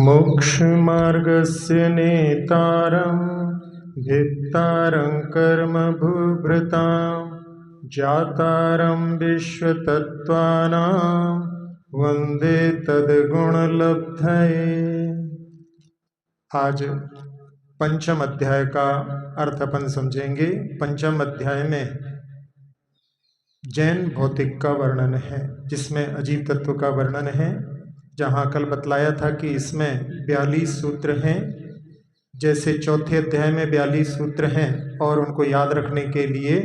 मोक्षमार्गस्य नेतारं भित्तारं कर्मभूभृतां जातारं विश्वतत्त्वानां वन्दे तद्गुणलब्धये। आज पंचम अध्याय का अर्थ अपन समझेंगे। पंचम अध्याय में जैन भौतिक का वर्णन है, जिसमें अजीब तत्व का वर्णन है। जहाँ कल बतलाया था कि इसमें 42 सूत्र हैं, जैसे चौथे अध्याय में 42 सूत्र हैं और उनको याद रखने के लिए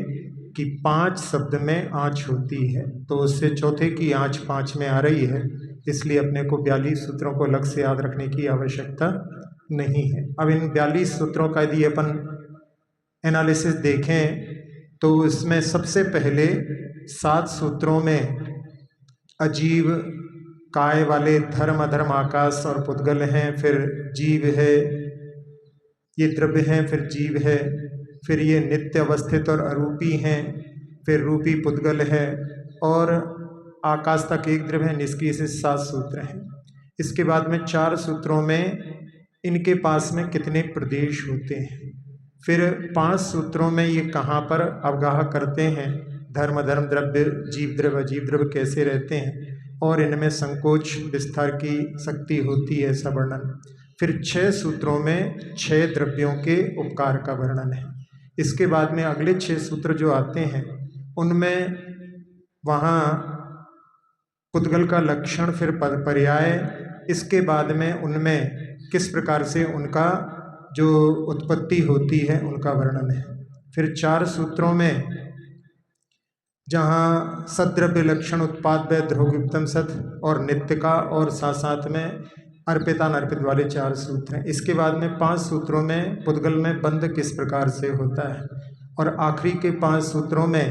कि 5 शब्द में आँच होती है, तो उससे चौथे की आँच 5 में आ रही है, इसलिए अपने को 42 सूत्रों को अलग से याद रखने की आवश्यकता नहीं है। अब इन 42 सूत्रों का यदि अपन एनालिसिस देखें तो इसमें सबसे पहले 7 सूत्रों में अजीव काय वाले धर्म अधर्म आकाश और पुद्गल हैं, फिर जीव है, ये द्रव्य हैं, फिर जीव है, फिर ये नित्य अवस्थित और अरूपी हैं, फिर रूपी पुद्गल है और आकाश तक एक द्रव्य है, निष्क्रिय से 7 सूत्र हैं। इसके बाद में 4 सूत्रों में इनके पास में कितने प्रदेश होते हैं, फिर 5 सूत्रों में ये कहाँ पर अवगाह करते हैं, धर्म धर्म द्रव्य जीव द्रव्य अजीव द्रव्य कैसे रहते हैं और इनमें संकोच विस्तार की शक्ति होती है, ऐसा वर्णन। फिर 6 सूत्रों में 6 द्रव्यों के उपकार का वर्णन है। इसके बाद में अगले 6 सूत्र जो आते हैं उनमें वहाँ पुद्गल का लक्षण, फिर पर्याय, इसके बाद में उनमें किस प्रकार से उनका जो उत्पत्ति होती है उनका वर्णन है। फिर 4 सूत्रों में जहाँ सद्रव्य लक्षण उत्पाद व ध्रुवयुक्तम सत और नित्य का और साथ साथ में अर्पितानर्पित वाले 4 सूत्र हैं। इसके बाद में 5 सूत्रों में पुद्गल में बंध किस प्रकार से होता है और आखिरी के 5 सूत्रों में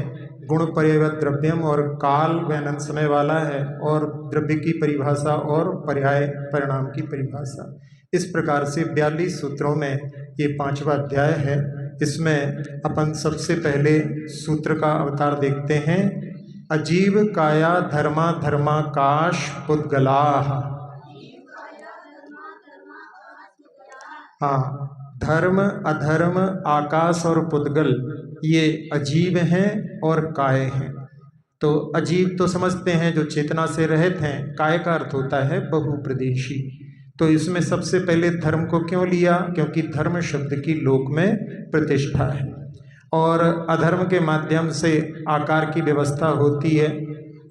गुण पर्यवत द्रव्यम और काल व अनंत समय वाला है और द्रव्य की परिभाषा और पर्याय परिणाम की परिभाषा। इस प्रकार से 42 सूत्रों में ये 5वां अध्याय है। इसमें अपन सबसे पहले सूत्र का अवतार देखते हैं। अजीव काया धर्मा धर्माकाश पुद्गलाः। हाँ, धर्म अधर्म आकाश और पुद्गल ये अजीव हैं और काय हैं। तो अजीव तो समझते हैं जो चेतना से रहित हैं, काय का अर्थ होता है बहुप्रदेशी। तो इसमें सबसे पहले धर्म को क्यों लिया, क्योंकि धर्म शब्द की लोक में प्रतिष्ठा है और अधर्म के माध्यम से आकार की व्यवस्था होती है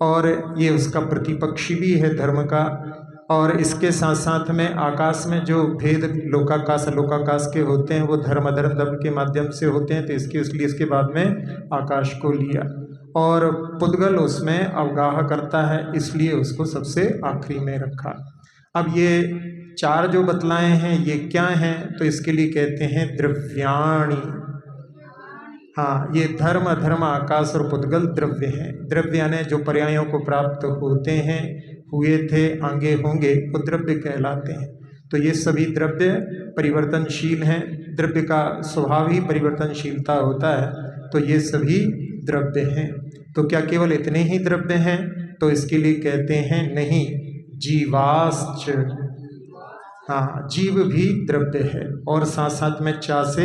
और ये उसका प्रतिपक्षी भी है धर्म का। और इसके साथ साथ में आकाश में जो भेद लोकाकाश अलोकाकाश के होते हैं वो धर्म अधर्म धर्म के माध्यम से होते हैं, तो इसलिए इसके बाद में आकाश को लिया और पुद्गल उसमें अवगाह करता है, इसलिए उसको सबसे आखिरी में रखा। अब ये 4 जो बतलाए हैं ये क्या हैं, तो इसके लिए कहते हैं द्रव्याणि। हाँ, ये धर्म अधर्म आकाश और पुद्गल द्रव्य हैं। द्रव्य यानी जो पर्यायों को प्राप्त होते हैं, हुए थे, आगे होंगे, वो द्रव्य कहलाते हैं। तो ये सभी द्रव्य परिवर्तनशील हैं, द्रव्य का स्वभाव ही परिवर्तनशीलता होता है, तो ये सभी द्रव्य हैं। तो क्या केवल इतने ही द्रव्य हैं, तो इसके लिए कहते हैं नहीं, जीवाश्च। हाँ, जीव भी द्रव्य है और साथ साथ में चा से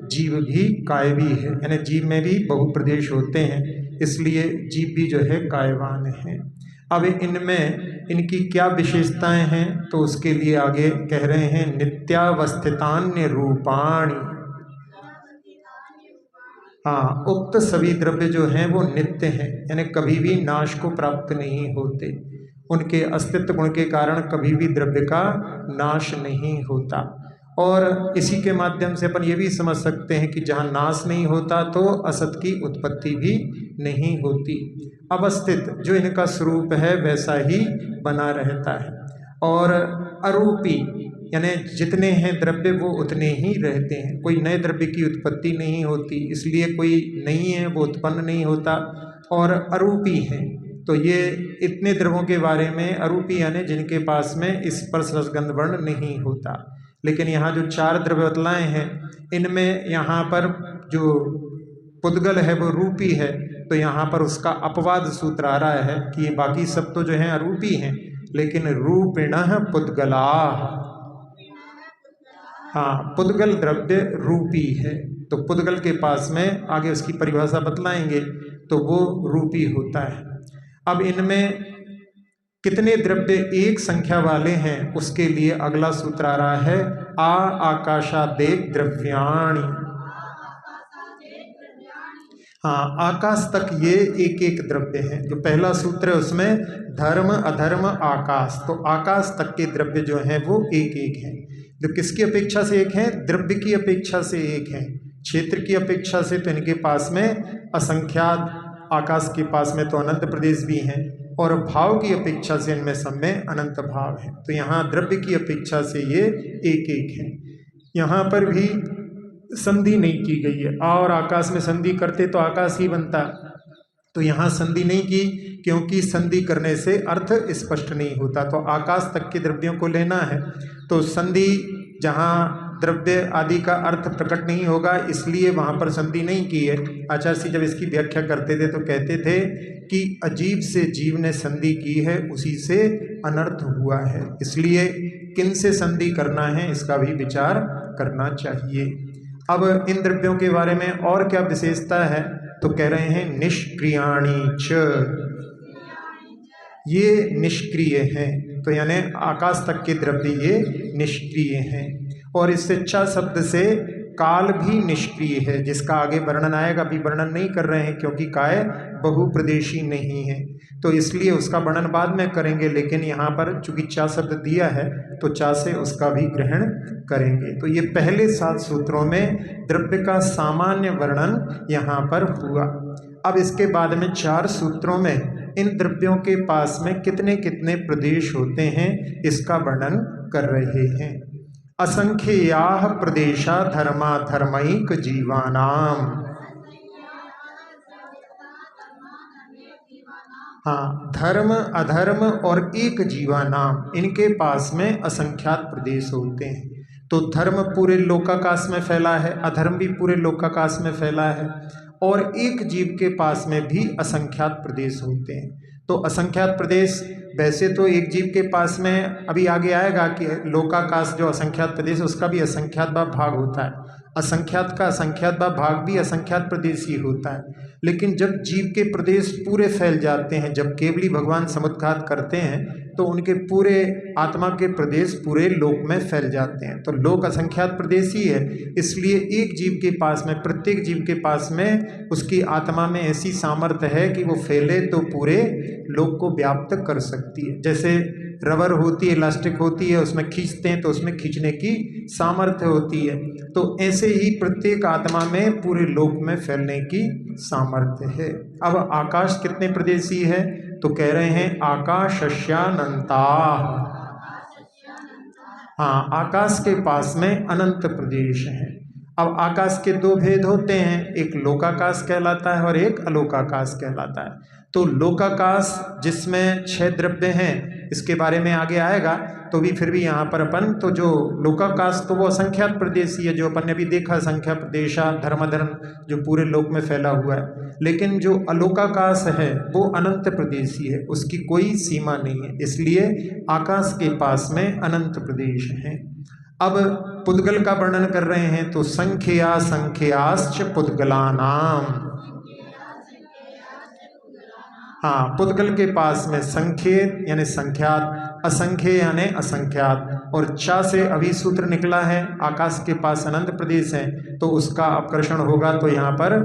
जीव भी काय भी है, यानी जीव में भी बहुप्रदेश होते हैं, इसलिए जीव भी जो है कायवान है। अब इनमें इनकी क्या विशेषताएं हैं, तो उसके लिए आगे कह रहे हैं नित्यावस्थितान्य रूपाणि। हाँ, उक्त सभी द्रव्य जो हैं वो नित्य हैं, यानी कभी भी नाश को प्राप्त नहीं होते। उनके अस्तित्व गुण के कारण कभी भी द्रव्य का नाश नहीं होता। और इसी के माध्यम से अपन ये भी समझ सकते हैं कि जहाँ नाश नहीं होता तो असत की उत्पत्ति भी नहीं होती। अवस्थित जो इनका स्वरूप है वैसा ही बना रहता है और अरूपी यानी जितने हैं द्रव्य वो उतने ही रहते हैं, कोई नए द्रव्य की उत्पत्ति नहीं होती, इसलिए कोई नहीं है वो उत्पन्न नहीं होता। और अरूपी हैं, तो ये इतने द्रव्यों के बारे में, अरूपी यानी जिनके पास में स्पर्श रसगंध वर्ण नहीं होता। लेकिन यहाँ जो 4 द्रव्य बतलाए हैं इनमें यहाँ पर जो पुद्गल है वो रूपी है, तो यहाँ पर उसका अपवाद सूत्र आ रहा है कि ये बाकी सब तो जो हैं अरूपी हैं, लेकिन रूपिणः पुद्गलाः। हाँ, पुद्गल द्रव्य रूपी है। तो पुद्गल के पास में आगे उसकी परिभाषा बतलाएंगे, तो वो रूपी होता है। अब इनमें कितने द्रव्य एक संख्या वाले हैं उसके लिए अगला सूत्र आ रहा है आकाशादेक द्रव्याणि। हाँ, आकाश तक ये एक एक द्रव्य है। जो पहला सूत्र है उसमें धर्म अधर्म आकाश, तो आकाश तक के द्रव्य जो हैं वो एक एक हैं। जो किसकी अपेक्षा से एक हैं? द्रव्य की अपेक्षा से एक हैं। क्षेत्र की अपेक्षा से तो इनके पास में असंख्यात, आकाश के पास में तो अनंत प्रदेश भी हैं, और भाव की अपेक्षा से इनमें सब में अनंत भाव है। तो यहाँ द्रव्य की अपेक्षा से ये एक एक है। यहाँ पर भी संधि नहीं की गई है। आ और आकाश में संधि करते तो आकाश ही बनता, तो यहाँ संधि नहीं की, क्योंकि संधि करने से अर्थ स्पष्ट नहीं होता। तो आकाश तक के द्रव्यों को लेना है, तो संधि जहाँ द्रव्य आदि का अर्थ प्रकट नहीं होगा, इसलिए वहाँ पर संधि नहीं की है। आचार्य जी जब इसकी व्याख्या करते थे तो कहते थे कि अजीब से जीव ने संधि की है, उसी से अनर्थ हुआ है, इसलिए किन से संधि करना है इसका भी विचार करना चाहिए। अब इन द्रव्यों के बारे में और क्या विशेषता है, तो कह रहे हैं निष्क्रियाणि च, ये निष्क्रिय हैं। तो यानी आकाश तक के द्रव्य ये निष्क्रिय हैं। और इससे च शब्द से काल भी निष्क्रिय है, जिसका आगे वर्णन आएगा। अभी वर्णन नहीं कर रहे हैं क्योंकि काय बहुप्रदेशी नहीं है, तो इसलिए उसका वर्णन बाद में करेंगे। लेकिन यहाँ पर चूंकि चा शब्द दिया है तो चा से उसका भी ग्रहण करेंगे। तो ये पहले 7 सूत्रों में द्रव्य का सामान्य वर्णन यहाँ पर हुआ। अब इसके बाद में 4 सूत्रों में इन द्रव्यों के पास में कितने कितने प्रदेश होते हैं इसका वर्णन कर रहे हैं। असंख्याः प्रदेशा धर्मा धर्मैक जीवानाम। हाँ, धर्म अधर्म और एक जीवानाम, इनके पास में असंख्यात प्रदेश होते हैं। तो धर्म पूरे लोकाकाश में फैला है, अधर्म भी पूरे लोकाकाश में फैला है, और एक जीव के पास में भी असंख्यात प्रदेश होते हैं। तो असंख्यात प्रदेश, वैसे तो एक जीव के पास में अभी आगे आएगा कि लोकाकाश जो असंख्यात प्रदेश उसका भी असंख्यात भाग होता है, असंख्यात का असंख्यात भाग भी असंख्यात प्रदेश ही होता है। लेकिन जब जीव के प्रदेश पूरे फैल जाते हैं, जब केवली भगवान समुद्घात करते हैं, तो उनके पूरे आत्मा के प्रदेश पूरे लोक में फैल जाते हैं। तो लोक असंख्यात प्रदेश ही है, इसलिए एक जीव के पास में, प्रत्येक जीव के पास में उसकी आत्मा में ऐसी सामर्थ्य है कि वो फैले तो पूरे लोक को व्याप्त कर सकती है। जैसे रबर होती है, इलास्टिक होती है, उसमें खींचते हैं तो उसमें खींचने की सामर्थ्य होती है, तो ऐसे ही प्रत्येक आत्मा में पूरे लोक में फैलने की सामर्थ्य है। अब आकाश कितने प्रदेशी है, तो कह रहे हैं आकाशस्यानंता। हाँ, आकाश के पास में अनंत प्रदेश है। अब आकाश के 2 भेद होते हैं, एक लोकाकाश कहलाता है और एक अलोकाकाश कहलाता है। तो लोकाकाश जिसमें 6 द्रव्य हैं, इसके बारे में आगे आएगा, तो भी फिर भी यहाँ पर अपन तो जो लोकाकाश तो वो असंख्यात प्रदेशी है, जो अपन ने भी देखा, संख्या प्रदेशा धर्मधर्म जो पूरे लोक में फैला हुआ है। लेकिन जो अलोकाकाश है वो अनंत प्रदेशी है, उसकी कोई सीमा नहीं है, इसलिए आकाश के पास में अनंत प्रदेश हैं। अब पुद्गल का वर्णन कर रहे हैं, तो संख्या संख्याश्च पुद्गलानाम। हाँ, पुद्गल के पास में संख्येत यानी संख्यात, असंख्य यानी असंख्यात, और चा से अभी सूत्र निकला है आकाश के पास अनंत प्रदेश है, तो उसका अपकर्षण होगा, तो यहाँ पर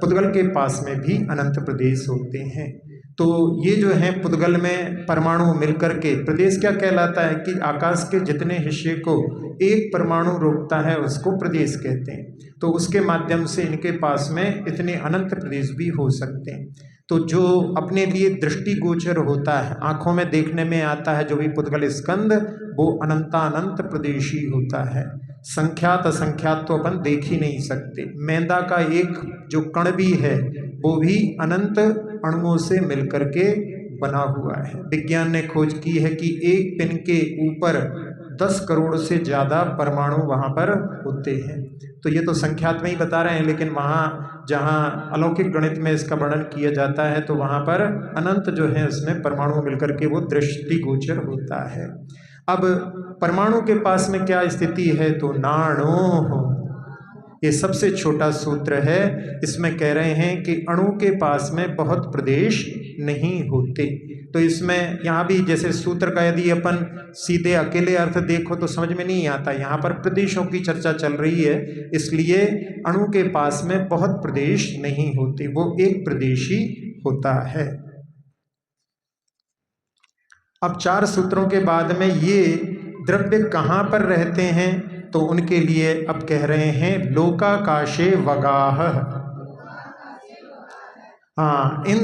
पुद्गल के पास में भी अनंत प्रदेश होते हैं। तो ये जो है पुद्गल में परमाणु मिलकर के प्रदेश क्या कहलाता है कि आकाश के जितने हिस्से को एक परमाणु रोकता है उसको प्रदेश कहते हैं। तो उसके माध्यम से इनके पास में इतने अनंत प्रदेश भी हो सकते हैं। तो जो अपने लिए दृष्टि गोचर होता है, आंखों में देखने में आता है, जो भी पुद्गल स्कंद, वो अनंतानंत प्रदेशी होता है। संख्यात असंख्यात तो अपन देख ही नहीं सकते। मैदा का एक जो कण भी है वो भी अनंत अणुओं से मिलकर के बना हुआ है। विज्ञान ने खोज की है कि एक पिन के ऊपर 10 करोड़ से ज़्यादा परमाणु वहाँ पर होते हैं। तो ये तो संख्यात में ही बता रहे हैं, लेकिन वहाँ जहाँ अलौकिक गणित में इसका वर्णन किया जाता है तो वहाँ पर अनंत जो है उसमें परमाणु मिलकर के वो दृष्टि गोचर होता है। अब परमाणु के पास में क्या स्थिति है, तो नाणो, ये सबसे छोटा सूत्र है। इसमें कह रहे हैं कि अणु के पास में बहुत प्रदेश नहीं होते। तो इसमें यहाँ भी जैसे सूत्र का यदि अपन सीधे अकेले अर्थ देखो तो समझ में नहीं आता, यहाँ पर प्रदेशों की चर्चा चल रही है, इसलिए अणु के पास में बहुत प्रदेश नहीं होते, वो एक प्रदेशी होता है। अब 4 सूत्रों के बाद में ये द्रव्य कहाँ पर रहते हैं, तो उनके लिए अब कह रहे हैं लोकाकाशे वगाह। हाँ, इन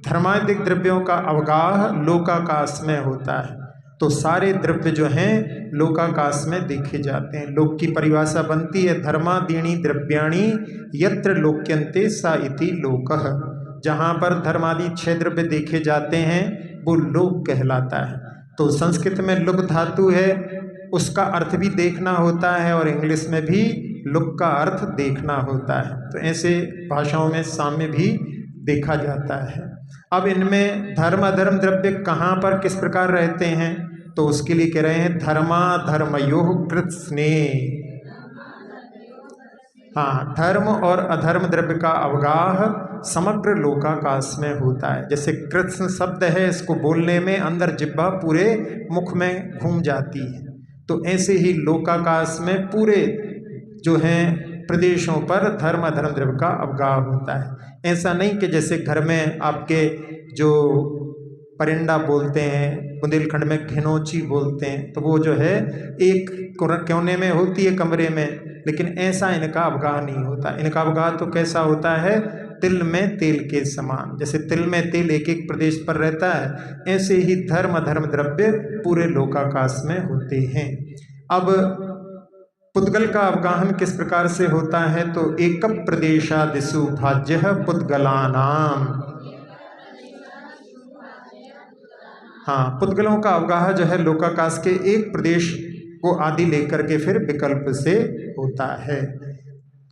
धर्मादिक द्रव्यों का अवगाह लोकाकाश में होता है। तो सारे द्रव्य जो हैं लोकाकाश में देखे जाते हैं। लोक की परिभाषा बनती है धर्मादीनि द्रव्याणि यत्र लोक्यन्ते सा इति लोकः। जहाँ पर धर्मादि 6 द्रव्य देखे जाते हैं वो लोक कहलाता है। तो संस्कृत में लुक धातु है, उसका अर्थ भी देखना होता है, और इंग्लिश में भी लुक का अर्थ देखना होता है। तो ऐसे भाषाओं में साम्य भी देखा जाता है। अब इनमें धर्म अधर्म द्रव्य कहाँ पर किस प्रकार रहते हैं, तो उसके लिए कह रहे हैं धर्मा धर्मयोः कृत स्नेह। हाँ, धर्म और अधर्म द्रव्य का अवगाह समग्र लोकाकाश में होता है। जैसे कृत्स्न शब्द है, इसको बोलने में अंदर जिह्वा पूरे मुख में घूम जाती है। तो ऐसे ही लोकाकाश में पूरे जो हैं प्रदेशों पर धर्म अधर्म द्रव्य का अवगाह होता है। ऐसा नहीं कि जैसे घर में आपके जो परिंदा बोलते हैं, बुंदेलखंड में घिनौची बोलते हैं, तो वो जो है एक कोने में होती है कमरे में, लेकिन ऐसा इनका अवगाह नहीं होता। इनका अवगाह तो कैसा होता है, तिल में तेल के समान। जैसे तिल में तेल एक एक प्रदेश पर रहता है, ऐसे ही धर्म अधर्म द्रव्य पूरे लोकाकाश में होते हैं। अब पुद्गल का अवगाहन किस प्रकार से होता है, तो एक प्रदेशादिषु भाज्यः पुद्गलानाम। हाँ, पुद्गलों का अवगाह जो है लोकाकाश के एक प्रदेश को आदि लेकर के फिर विकल्प से होता है।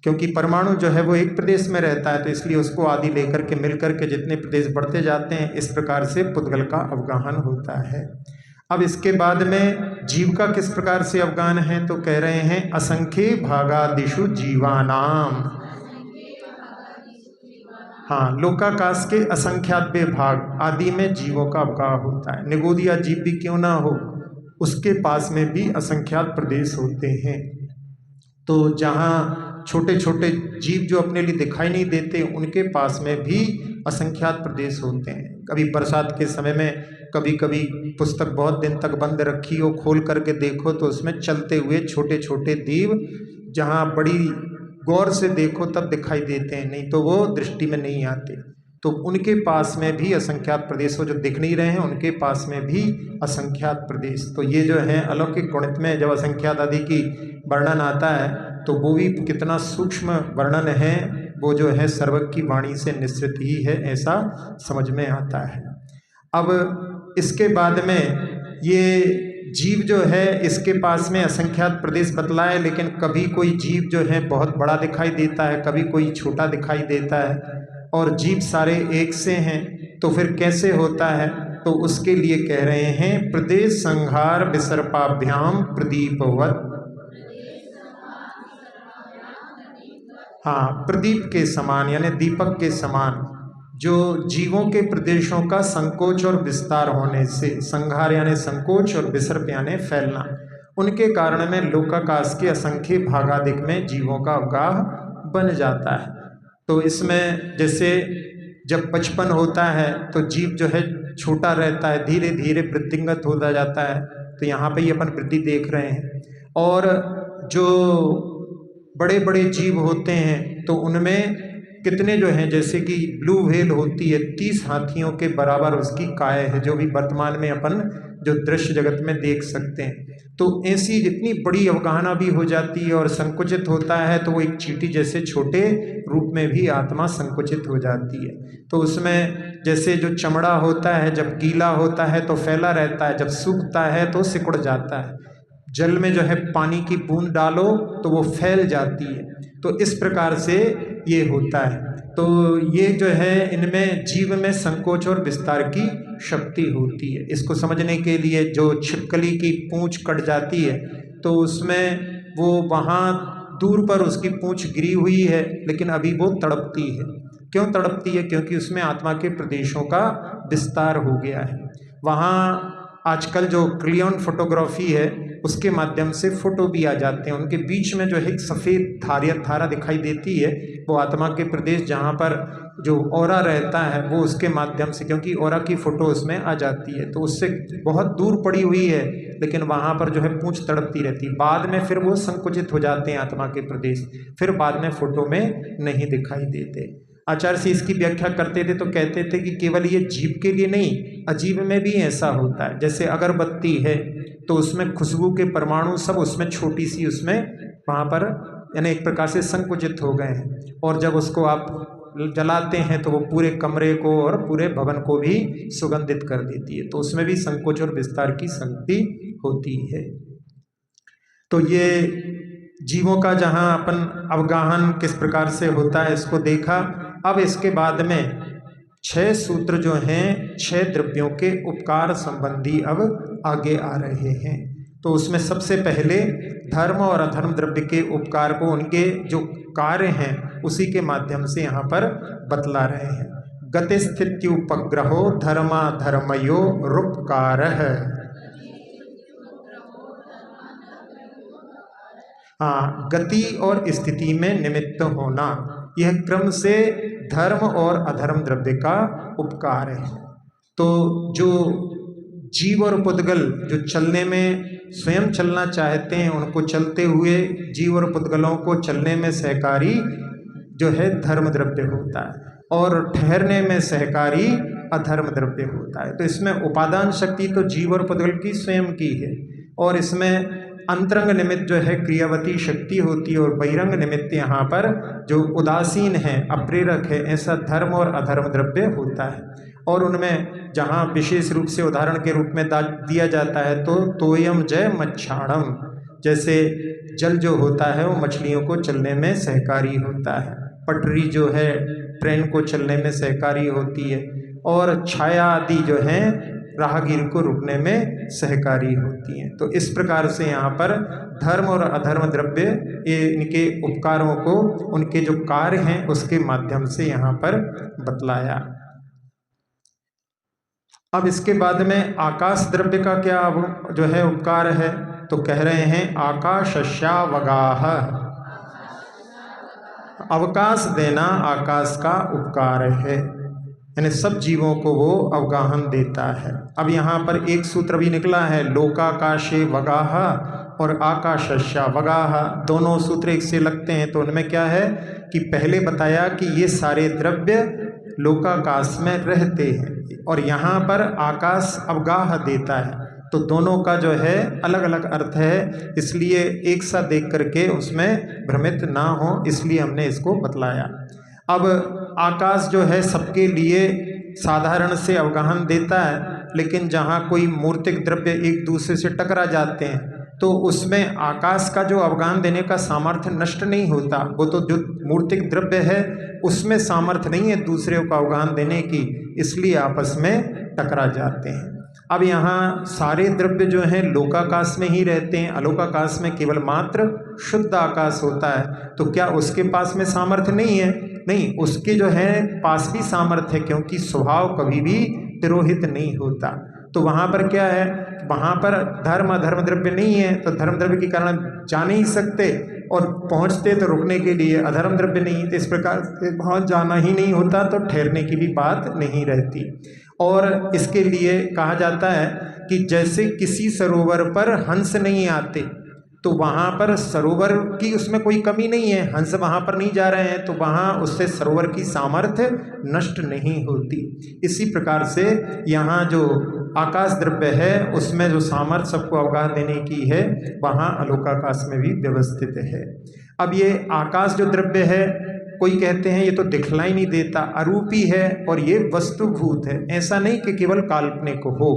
क्योंकि परमाणु जो है वो एक प्रदेश में रहता है, तो इसलिए उसको आदि लेकर के मिलकर के जितने प्रदेश बढ़ते जाते हैं, इस प्रकार से पुद्गल का अवगाहन होता है। अब इसके बाद में जीव का किस प्रकार से अवगाहन है, तो कह रहे हैं असंख्य भागादिषु जीवानाम। हाँ, लोकाकाश के असंख्यात भाग आदि में जीवों का अवगाह होता है। निगोदिया जीव भी क्यों ना हो, उसके पास में भी असंख्यात प्रदेश होते हैं। तो जहाँ छोटे छोटे जीव जो अपने लिए दिखाई नहीं देते, उनके पास में भी असंख्यात प्रदेश होते हैं। कभी बरसात के समय में कभी कभी पुस्तक बहुत दिन तक बंद रखी हो, खोल करके देखो तो उसमें चलते हुए छोटे छोटे दीव, जहाँ बड़ी गौर से देखो तब दिखाई देते हैं, नहीं तो वो दृष्टि में नहीं आते। तो उनके पास में भी असंख्यात प्रदेश हो, जो दिख नहीं रहे हैं उनके पास में भी असंख्यात प्रदेश। तो ये जो है अलौकिक गणित में जब असंख्यात आदि की वर्णन आता है तो वो भी कितना सूक्ष्म वर्णन है, वो जो है सर्वज्ञ की वाणी से निश्चित ही है, ऐसा समझ में आता है। अब इसके बाद में ये जीव जो है इसके पास में असंख्यात प्रदेश बतलाए, लेकिन कभी कोई जीव जो है बहुत बड़ा दिखाई देता है, कभी कोई छोटा दिखाई देता है, और जीव सारे एक से हैं। तो फिर कैसे होता है, तो उसके लिए कह रहे हैं प्रदेश संहार विसर्पाभ्याम प्रदीपवत। हाँ, प्रदीप के समान यानी दीपक के समान, जो जीवों के प्रदेशों का संकोच और विस्तार होने से, संहार यानी संकोच और विसर्प यानी फैलना, उनके कारण में लोकाकाश के असंख्य भागादिक में जीवों का अवगाह बन जाता है। तो इसमें जैसे जब बचपन होता है तो जीव जो है छोटा रहता है, धीरे धीरे वृद्धिंगत होता जाता है। तो यहाँ पे ही अपन वृद्धि देख रहे हैं। और जो बड़े बड़े जीव होते हैं तो उनमें कितने जो हैं, जैसे कि ब्लू व्हेल होती है, 30 हाथियों के बराबर उसकी काय है, जो भी वर्तमान में अपन जो दृश्य जगत में देख सकते हैं। तो ऐसी इतनी बड़ी अवगाहना भी हो जाती है और संकुचित होता है, तो वो एक चींटी जैसे छोटे रूप में भी आत्मा संकुचित हो जाती है। तो उसमें जैसे जो चमड़ा होता है, जब गीला होता है तो फैला रहता है, जब सूखता है तो सिकुड़ जाता है। जल में जो है पानी की बूंद डालो तो वो फैल जाती है। तो इस प्रकार से ये होता है। तो ये जो है इनमें जीव में संकोच और विस्तार की शक्ति होती है। इसको समझने के लिए जो छिपकली की पूंछ कट जाती है तो उसमें वो वहाँ दूर पर उसकी पूंछ गिरी हुई है, लेकिन अभी वो तड़पती है। क्यों तड़पती है? क्योंकि उसमें आत्मा के प्रदेशों का विस्तार हो गया है। वहाँ आजकल जो क्लियन फोटोग्राफी है उसके माध्यम से फोटो भी आ जाते हैं, उनके बीच में जो है एक सफ़ेद धारा दिखाई देती है, वो आत्मा के प्रदेश जहाँ पर जो ऑरा रहता है वो उसके माध्यम से, क्योंकि ऑरा की फ़ोटो उसमें आ जाती है, तो उससे बहुत दूर पड़ी हुई है, लेकिन वहाँ पर जो है पूंछ तड़पती रहती है। बाद में फिर वो संकुचित हो जाते हैं आत्मा के प्रदेश, फिर बाद में फोटो में नहीं दिखाई देते। आचार्य से इसकी व्याख्या करते थे तो कहते थे कि केवल ये जीव के लिए नहीं, अजीब में भी ऐसा होता है। जैसे अगरबत्ती है तो उसमें खुशबू के परमाणु सब उसमें छोटी सी उसमें वहाँ पर यानी एक प्रकार से संकुचित हो गए हैं, और जब उसको आप जलाते हैं तो वो पूरे कमरे को और पूरे भवन को भी सुगंधित कर देती है। तो उसमें भी संकोच और विस्तार की शक्ति होती है। तो ये जीवों का जहाँ अपन अवगाहन किस प्रकार से होता है इसको देखा। अब इसके बाद में 6 सूत्र जो हैं 6 द्रव्यों के उपकार संबंधी अब आगे आ रहे हैं। तो उसमें सबसे पहले धर्म और अधर्म द्रव्य के उपकार को उनके जो कार्य हैं उसी के माध्यम से यहाँ पर बतला रहे हैं। गति स्थित्युपग्रहो धर्माधर्मयो रूपकारः। हाँ, गति और स्थिति में निमित्त होना, यह क्रम से धर्म और अधर्म द्रव्य का उपकार है। तो जो जीव और पुद्गल जो चलने में स्वयं चलना चाहते हैं उनको चलते हुए जीव और पुद्गलों को चलने में सहकारी जो है धर्म द्रव्य होता है, और ठहरने में सहकारी अधर्म द्रव्य होता है। तो इसमें उपादान शक्ति तो जीव और पुद्गल की स्वयं की है, और इसमें अंतरंग निमित्त जो है क्रियावती शक्ति होती है, और बहिरंग निमित्त यहाँ पर जो उदासीन है अप्रेरक है ऐसा धर्म और अधर्म द्रव्य होता है। और उनमें जहाँ विशेष रूप से उदाहरण के रूप में दिया जाता है तो तोयम जय मच्छाणम, जैसे जल जो होता है वो मछलियों को चलने में सहकारी होता है, पटरी जो है ट्रेन को चलने में सहकारी होती है, और छाया आदि जो है राहगीर को रुकने में सहकारी होती हैं। तो इस प्रकार से यहाँ पर धर्म और अधर्म द्रव्य ये इनके उपकारों को उनके जो कार्य हैं उसके माध्यम से यहाँ पर बतलाया। अब इसके बाद में आकाश द्रव्य का क्या जो है उपकार है, तो कह रहे हैं आकाशस्यावगाह, अवकाश देना आकाश का उपकार है, यानी सब जीवों को वो अवगाहन देता है। अब यहाँ पर एक सूत्र भी निकला है, लोकाकाशे वगाह और आकाशस्यावगाह, दोनों सूत्र एक से लगते हैं। तो उनमें क्या है कि पहले बताया कि ये सारे द्रव्य लोकाकाश में रहते हैं, और यहाँ पर आकाश अवगाह देता है, तो दोनों का जो है अलग अलग अर्थ है, इसलिए एक सा देख करके उसमें भ्रमित ना हो, इसलिए हमने इसको बतलाया। अब आकाश जो है सबके लिए साधारण से अवगाहन देता है, लेकिन जहाँ कोई मूर्तिक द्रव्य एक दूसरे से टकरा जाते हैं तो उसमें आकाश का जो अवगाहन देने का सामर्थ्य नष्ट नहीं होता, वो तो जो मूर्तिक द्रव्य है उसमें सामर्थ्य नहीं है दूसरे को अवगाहन देने की, इसलिए आपस में टकरा जाते हैं। अब यहाँ सारे द्रव्य जो हैं लोकाकाश में ही रहते हैं, अलोकाकाश में केवल मात्र शुद्ध आकाश होता है, तो क्या उसके पास में सामर्थ्य नहीं है? नहीं, उसके जो है पास भी सामर्थ्य है, क्योंकि स्वभाव कभी भी तिरोहित नहीं होता। तो वहाँ पर क्या है, वहाँ पर धर्म अधर्म द्रव्य नहीं है, तो धर्म द्रव्य के कारण जा नहीं सकते, और पहुँचते तो रुकने के लिए अधर्म द्रव्य नहीं, तो इस प्रकार से वहाँ जाना ही नहीं होता, तो ठहरने की भी बात नहीं रहती। और इसके लिए कहा जाता है कि जैसे किसी सरोवर पर हंस नहीं आते, तो वहाँ पर सरोवर की उसमें कोई कमी नहीं है, हंस वहाँ पर नहीं जा रहे हैं, तो वहाँ उससे सरोवर की सामर्थ्य नष्ट नहीं होती। इसी प्रकार से यहाँ जो आकाश द्रव्य है उसमें जो सामर्थ्य सबको अवगाह देने की है वहाँ अलोकाकाश में भी व्यवस्थित है। अब ये आकाश जो द्रव्य है, कोई कहते हैं ये तो दिखलाई नहीं देता, अरूपी है और ये वस्तुभूत है, ऐसा नहीं कि केवल काल्पनिक हो।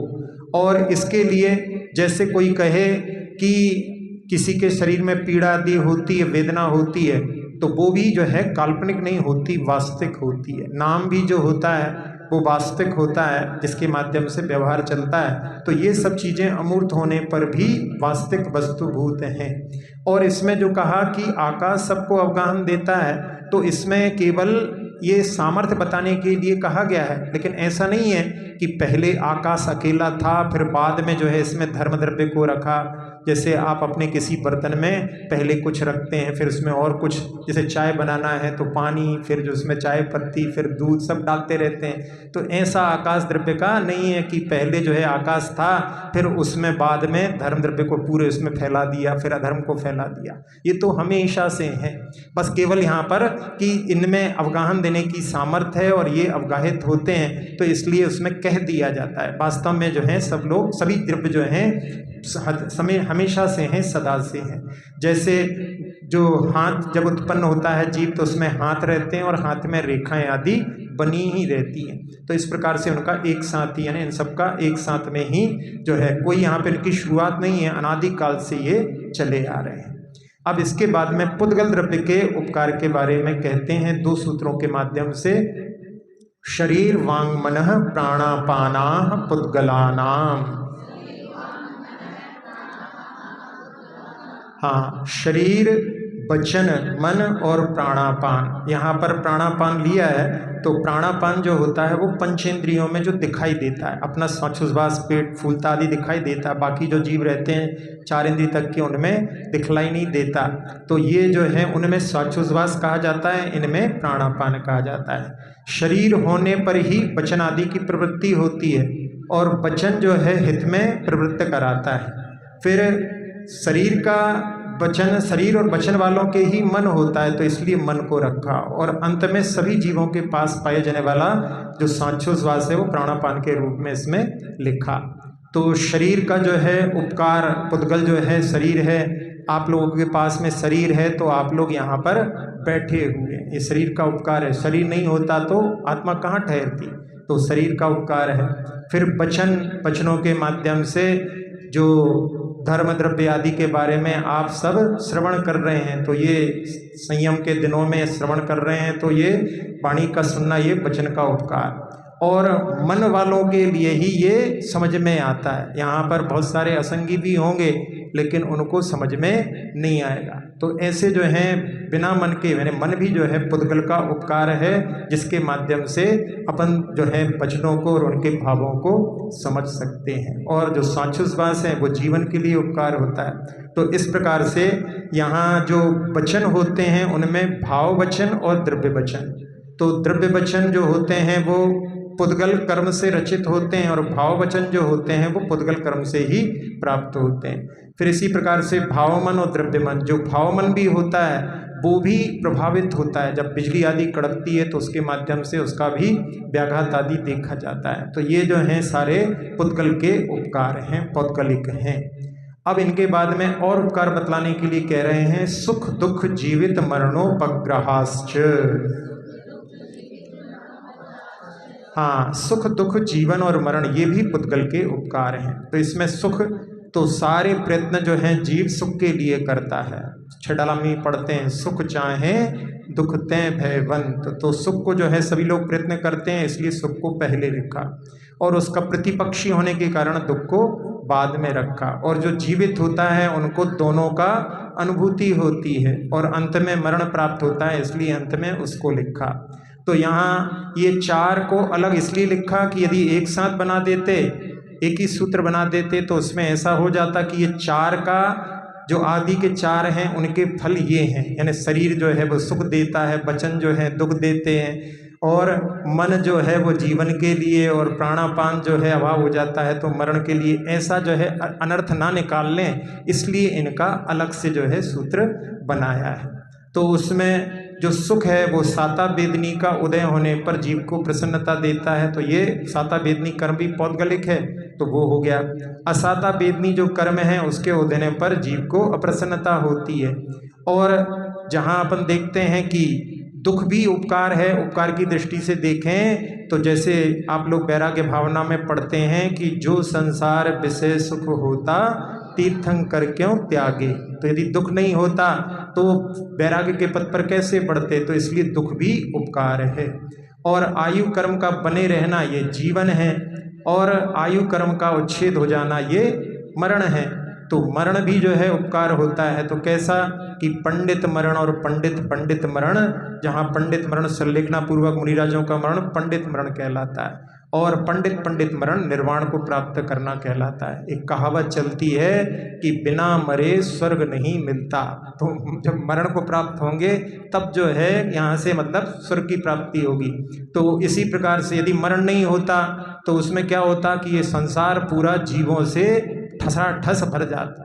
और इसके लिए जैसे कोई कहे कि किसी के शरीर में पीड़ा आदि होती है, वेदना होती है, तो वो भी जो है काल्पनिक नहीं होती, वास्तविक होती है। नाम भी जो होता है वो वास्तविक होता है, जिसके माध्यम से व्यवहार चलता है। तो ये सब चीज़ें अमूर्त होने पर भी वास्तविक वस्तुभूत हैं। और इसमें जो कहा कि आकाश सबको अवगाहन देता है, तो इसमें केवल ये सामर्थ्य बताने के लिए कहा गया है, लेकिन ऐसा नहीं है कि पहले आकाश अकेला था फिर बाद में जो है इसमें धर्म द्रव्य को रखा। जैसे आप अपने किसी बर्तन में पहले कुछ रखते हैं, फिर उसमें और कुछ, जैसे चाय बनाना है तो पानी, फिर जो उसमें चाय पत्ती, फिर दूध, सब डालते रहते हैं। तो ऐसा आकाश द्रव्य का नहीं है कि पहले जो है आकाश था फिर उसमें बाद में धर्म द्रव्य को पूरे उसमें फैला दिया, फिर अधर्म को फैला दिया। ये तो हमेशा से है, बस केवल यहाँ पर कि इनमें अवगाहन देने की सामर्थ्य है और ये अवगाहित होते हैं, तो इसलिए उसमें कह दिया जाता है। वास्तव में जो है सब लोग, सभी द्रव्य जो हैं समय हमेशा से हैं, सदा से हैं। जैसे जो हाथ जब उत्पन्न होता है जीव, तो उसमें हाथ रहते हैं और हाथ में रेखाएं आदि बनी ही रहती हैं। तो इस प्रकार से उनका एक साथ ही, यानी इन सबका एक साथ में ही जो है, कोई यहाँ पे इनकी शुरुआत नहीं है, अनादि काल से ये चले आ रहे हैं। अब इसके बाद में पुद्गल द्रव्य के उपकार के बारे में कहते हैं 2 सूत्रों के माध्यम से। शरीर वांग मनः प्राणापानाः पुद्गलानाम। हाँ, शरीर, वचन, मन और प्राणापान। यहाँ पर प्राणापान लिया है, तो प्राणापान जो होता है वो पंचेंद्रियों में जो दिखाई देता है, अपना श्वासोच्छ्वास, पेट फूलता आदि दिखाई देता है। बाकी जो जीव रहते हैं 4 इंद्रिय तक के, उनमें दिखलाई नहीं देता। तो ये जो है उनमें श्वासोच्छ्वास कहा जाता है, इनमें प्राणापान कहा जाता है। शरीर होने पर ही वचन आदि की प्रवृत्ति होती है, और वचन जो है हित में प्रवृत्त कराता है। फिर शरीर का वचन, शरीर और वचन वालों के ही मन होता है, तो इसलिए मन को रखा। और अंत में सभी जीवों के पास पाए जाने वाला जो सांसोश्वास है वो प्राणापान के रूप में इसमें लिखा। तो शरीर का जो है उपकार, पुद्गल जो है शरीर है, आप लोगों के पास में शरीर है तो आप लोग यहाँ पर बैठे हुए, ये शरीर का उपकार है। शरीर नहीं होता तो आत्मा कहाँ ठहरती, तो शरीर का उपकार है। फिर वचन, वचनों के माध्यम से जो धर्म द्रव्य आदि के बारे में आप सब श्रवण कर रहे हैं, तो ये संयम के दिनों में श्रवण कर रहे हैं, तो ये वाणी का सुनना, ये वचन का उपकार। और मन वालों के लिए ही ये समझ में आता है। यहाँ पर बहुत सारे असंगी भी होंगे, लेकिन उनको समझ में नहीं आएगा। तो ऐसे जो हैं बिना मन के, यानी मन भी जो है पुद्गल का उपकार है, जिसके माध्यम से अपन जो है वचनों को और उनके भावों को समझ सकते हैं। और जो सांसोश्वास है वो जीवन के लिए उपकार होता है। तो इस प्रकार से यहाँ जो वचन होते हैं उनमें भाव वचन और द्रव्य वचन। तो द्रव्य वचन जो होते हैं वो पुद्गल कर्म से रचित होते हैं, और भाव वचन जो होते हैं वो पुद्गल कर्म से ही प्राप्त होते हैं। फिर इसी प्रकार से भावमन और द्रव्यमन, जो भावमन भी होता है वो भी प्रभावित होता है। जब बिजली आदि कड़कती है तो उसके माध्यम से उसका भी व्याघात आदि देखा जाता है। तो ये जो हैं सारे पुद्गल के उपकार हैं, पौद्गलिक हैं। अब इनके बाद में और उपकार बतलाने के लिए कह रहे हैं, सुख दुख जीवित मरणोपग्रहाश्च। हाँ, सुख दुख जीवन और मरण, ये भी पुद्गल के उपकार हैं। तो इसमें सुख, तो सारे प्रयत्न जो हैं जीव सुख के लिए करता है। छडाला में पढ़ते हैं, सुख चाहे दुख तय भयवंत। तो सुख को जो है सभी लोग प्रयत्न करते हैं, इसलिए सुख को पहले रखा, और उसका प्रतिपक्षी होने के कारण दुख को बाद में रखा। और जो जीवित होता है उनको दोनों का अनुभूति होती है, और अंत में मरण प्राप्त होता है, इसलिए अंत में उसको लिखा। तो यहाँ ये 4 को अलग इसलिए लिखा कि यदि एक साथ बना देते, एक ही सूत्र बना देते, तो उसमें ऐसा हो जाता कि ये 4 का जो आदि के 4 हैं उनके फल ये हैं। यानी शरीर जो है वो सुख देता है, वचन जो है दुख देते हैं, और मन जो है वो जीवन के लिए, और प्राणापान जो है अभाव हो जाता है तो मरण के लिए। ऐसा जो है अनर्थ ना निकाल लें, इसलिए इनका अलग से जो है सूत्र बनाया है। तो उसमें जो सुख है वो साता वेदनी का उदय होने पर जीव को प्रसन्नता देता है, तो ये साता वेदनी कर्म भी पौद्गलिक है, तो वो हो गया। असाता वेदनी जो कर्म है उसके उदय पर जीव को अप्रसन्नता होती है। और जहाँ अपन देखते हैं कि दुख भी उपकार है, उपकार की दृष्टि से देखें तो जैसे आप लोग वैराग्य भावना में पढ़ते हैं कि जो संसार विषय सुख होता तीर्थंकर क्यों त्यागे। तो यदि दुख नहीं होता तो वैराग्य के पथ पर कैसे बढ़ते, तो इसलिए दुख भी उपकार है। और आयु कर्म का बने रहना ये जीवन है, और आयु कर्म का उच्छेद हो जाना ये मरण है। तो मरण भी जो है उपकार होता है। तो कैसा कि पंडित मरण और पंडित मरण, जहाँ पंडित मरण संलेखना पूर्वक मुनिराजों का मरण पंडित मरण कहलाता है, और पंडित मरण निर्वाण को प्राप्त करना कहलाता है। एक कहावत चलती है कि बिना मरे स्वर्ग नहीं मिलता। तो जब मरण को प्राप्त होंगे तब जो है यहाँ से मतलब स्वर्ग की प्राप्ति होगी। तो इसी प्रकार से यदि मरण नहीं होता तो उसमें क्या होता कि ये संसार पूरा जीवों से ठसाठस भर जाता,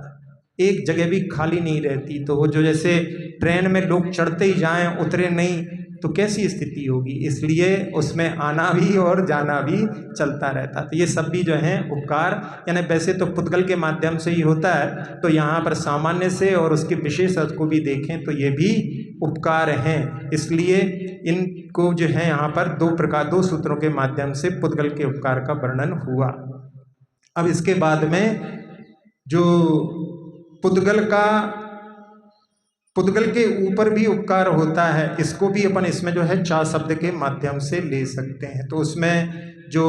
एक जगह भी खाली नहीं रहती। तो वो जो जैसे ट्रेन में लोग चढ़ते ही जाएं उतरे नहीं, तो कैसी स्थिति होगी। इसलिए उसमें आना भी और जाना भी चलता रहता। तो ये सब भी जो हैं उपकार, यानी वैसे तो पुद्गल के माध्यम से ही होता है, तो यहाँ पर सामान्य से और उसके विशेष अर्थ को भी देखें तो ये भी उपकार हैं। इसलिए इनको जो है यहाँ पर दो सूत्रों के माध्यम से पुद्गल के उपकार का वर्णन हुआ। अब इसके बाद में जो पुद्गल के ऊपर भी उपकार होता है, इसको भी अपन इसमें जो है चा शब्द के माध्यम से ले सकते हैं। तो उसमें जो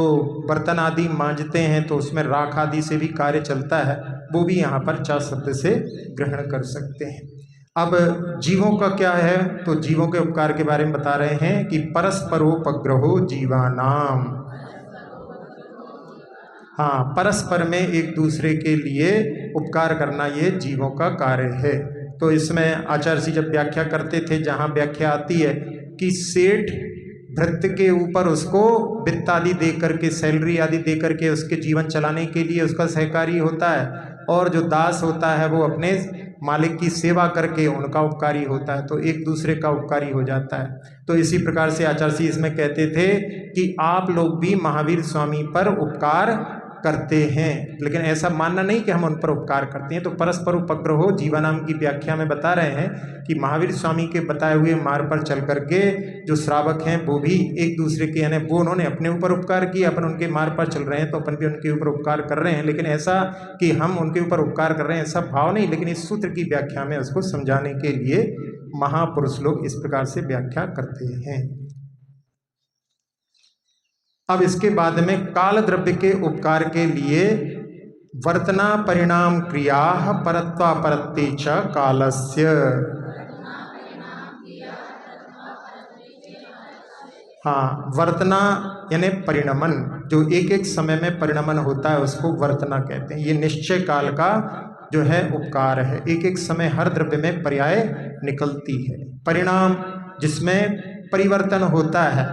बर्तन आदि मांजते हैं तो उसमें राख आदि से भी कार्य चलता है, वो भी यहाँ पर चा शब्द से ग्रहण कर सकते हैं। अब जीवों का क्या है, तो जीवों के उपकार के बारे में बता रहे हैं कि परस्परोपग्रहो जीवानाम। हाँ, परस्पर में एक दूसरे के लिए उपकार करना ये जीवों का कार्य है। तो इसमें आचार्य जी जब व्याख्या करते थे, जहाँ व्याख्या आती है कि सेठ भृत्य के ऊपर उसको वित्त आदि दे करके, सैलरी आदि दे करके उसके जीवन चलाने के लिए उसका सहकारी होता है, और जो दास होता है वो अपने मालिक की सेवा करके उनका उपकारी होता है, तो एक दूसरे का उपकारी हो जाता है। तो इसी प्रकार से आचार्य जी इसमें कहते थे कि आप लोग भी महावीर स्वामी पर उपकार करते हैं, लेकिन ऐसा मानना नहीं कि हम उन पर उपकार करते हैं। तो परस्पर उपग्रहो जीवानाम की व्याख्या में बता रहे हैं कि महावीर स्वामी के बताए हुए मार्ग पर चल करके जो श्रावक हैं वो भी एक दूसरे के, यानी वो उन्होंने अपने ऊपर उपकार किया, अपन उनके मार्ग पर चल रहे हैं तो अपन भी उनके ऊपर उपकार कर रहे हैं। लेकिन ऐसा कि हम उनके ऊपर उपकार कर रहे हैं ऐसा भाव नहीं, लेकिन इस सूत्र की व्याख्या में उसको समझाने के लिए महापुरुष लोग इस प्रकार से व्याख्या करते हैं। अब इसके बाद में काल द्रव्य के उपकार के लिए वर्तना परिणाम क्रिया परत्वापरत्ति च कालस्य। हाँ, वर्तना यानी परिणमन, जो एक एक समय में परिणमन होता है उसको वर्तना कहते हैं। ये निश्चय काल का जो है उपकार है, एक एक समय हर द्रव्य में पर्याय निकलती है। परिणाम जिसमें परिवर्तन होता है,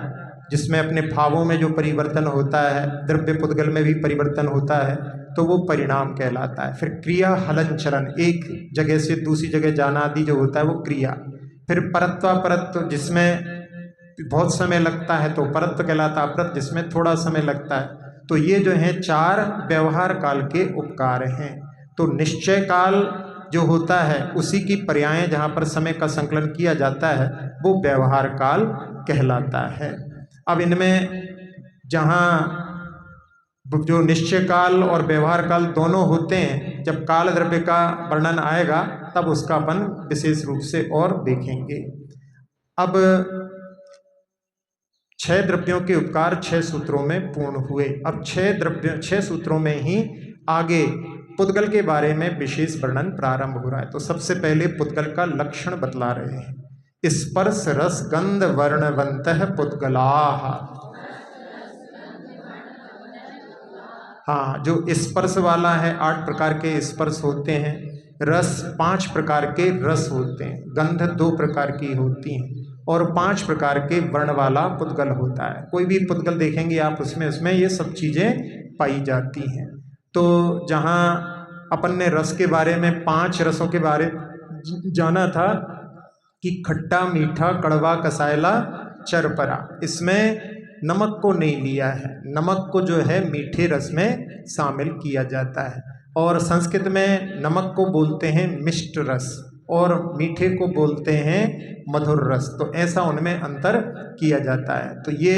जिसमें अपने भावों में जो परिवर्तन होता है, द्रव्य पुद्गल में भी परिवर्तन होता है, तो वो परिणाम कहलाता है। फिर क्रिया हलन चलन, एक जगह से दूसरी जगह जाना आदि जो होता है वो क्रिया। फिर परत्वापरत्व, जिसमें बहुत समय लगता है तो परत्व कहलाता है, अपरत्व जिसमें थोड़ा समय लगता है। तो ये जो है चार व्यवहार काल के उपकार हैं। तो निश्चय काल जो होता है उसी की पर्याय जहाँ पर समय का संकलन किया जाता है वो व्यवहार काल कहलाता है। अब इनमें जहाँ जो निश्चय काल और व्यवहार काल दोनों होते हैं, जब काल द्रव्य का वर्णन आएगा तब उसका अपन विशेष रूप से और देखेंगे। अब 6 द्रव्यों के उपकार 6 सूत्रों में पूर्ण हुए। अब 6 सूत्रों में ही आगे पुद्गल के बारे में विशेष वर्णन प्रारंभ हो रहा है। तो सबसे पहले पुद्गल का लक्षण बतला रहे हैं। स्पर्श रस गंध वर्णवंतः पुद्गलाः। हाँ, जो स्पर्श वाला है 8 प्रकार के स्पर्श होते हैं, रस 5 प्रकार के रस होते हैं, गंध 2 प्रकार की होती हैं, और 5 प्रकार के वर्ण वाला पुद्गल होता है। कोई भी पुद्गल देखेंगे आप उसमें ये सब चीज़ें पाई जाती हैं। तो जहाँ अपन ने रस के बारे में 5 रसों के बारे जाना था कि खट्टा, मीठा, कड़वा, कसायला, चरपरा, इसमें नमक को नहीं लिया है। नमक को जो है मीठे रस में शामिल किया जाता है, और संस्कृत में नमक को बोलते हैं मिष्ट रस और मीठे को बोलते हैं मधुर रस। तो ऐसा उनमें अंतर किया जाता है। तो ये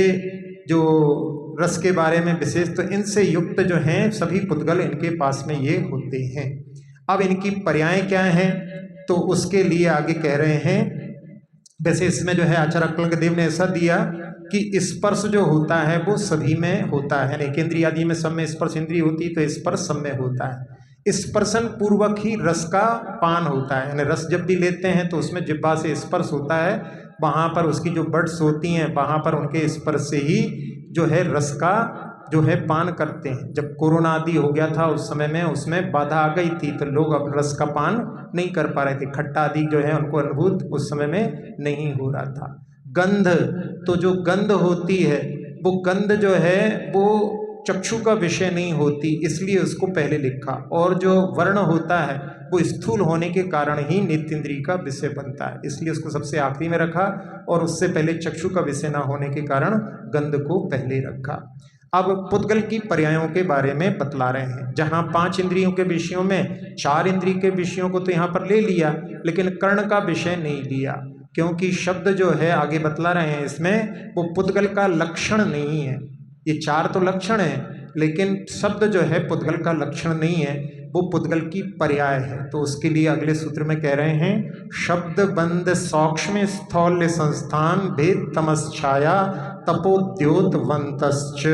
जो रस के बारे में विशेष, तो इनसे युक्त जो हैं सभी पुद्गल इनके पास में ये होते हैं। अब इनकी पर्याय क्या हैं, तो उसके लिए आगे कह रहे हैं। वैसे इसमें जो है आचार्य अक्कलंग देव ने ऐसा दिया कि स्पर्श जो होता है वो सभी में होता है, यानी केंद्रीय आदि में सब में स्पर्श इंद्रिय होती है, तो स्पर्श सब में होता है। स्पर्शन पूर्वक ही रस का पान होता है, यानी रस जब भी लेते हैं तो उसमें जिह्वा से स्पर्श होता है, वहाँ पर उसकी जो बड्स होती हैं वहाँ पर उनके स्पर्श से ही जो है रस का जो है पान करते हैं। जब कोरोना आदि हो गया था उस समय में उसमें बाधा आ गई थी, तो लोग अब रस का पान नहीं कर पा रहे थे, खट्टा आदि जो है उनको अनुभूत उस समय में नहीं हो रहा था। गंध, तो जो गंध होती है वो गंध जो है वो चक्षु का विषय नहीं होती, इसलिए उसको पहले लिखा। और जो वर्ण होता है वो स्थूल होने के कारण ही नेत्र इंद्रिय का विषय बनता है, इसलिए उसको सबसे आखिरी में रखा, और उससे पहले चक्षु का विषय ना होने के कारण गंध को पहले रखा। अब पुद्गल की पर्यायों के बारे में बतला रहे हैं। जहाँ 5 इंद्रियों के विषयों में 4 इंद्रिय के विषयों को तो यहाँ पर ले लिया, लेकिन कर्ण का विषय नहीं लिया, क्योंकि शब्द जो है आगे बतला रहे हैं इसमें वो पुद्गल का लक्षण नहीं है। ये 4 तो लक्षण है, लेकिन शब्द जो है पुद्गल का लक्षण नहीं है, वो पुद्गल की पर्याय है। तो उसके लिए अगले सूत्र में कह रहे हैं, शब्द बंद सौक्ष्म स्थौल्य संस्थान भेद तमश्छाया तपोद्योतवंतश्च।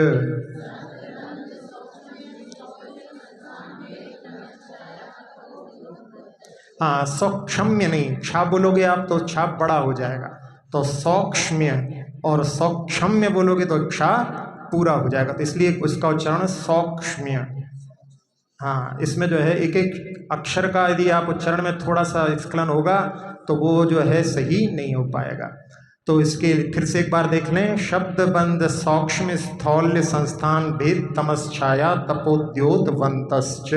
हाँ, सौक्षम्य नहीं, क्षाप बोलोगे आप तो छाप बड़ा हो जाएगा, तो सौक्ष्म्य, और सौक्षम्य बोलोगे तोक्षा पूरा हो जाएगा, तो इसलिए उसका उच्चारण सौक्ष्म्य। हाँ, इसमें जो है एक एक अक्षर का यदि आप उच्चारण में थोड़ा सा स्खलन होगा तो वो जो है सही नहीं हो पाएगा। तो इसके फिर से एक बार देख लें, शब्द बंद सौक्ष्म स्थौल्य संस्थान भेद तमश्छाया तपोद्योतवंतश्च।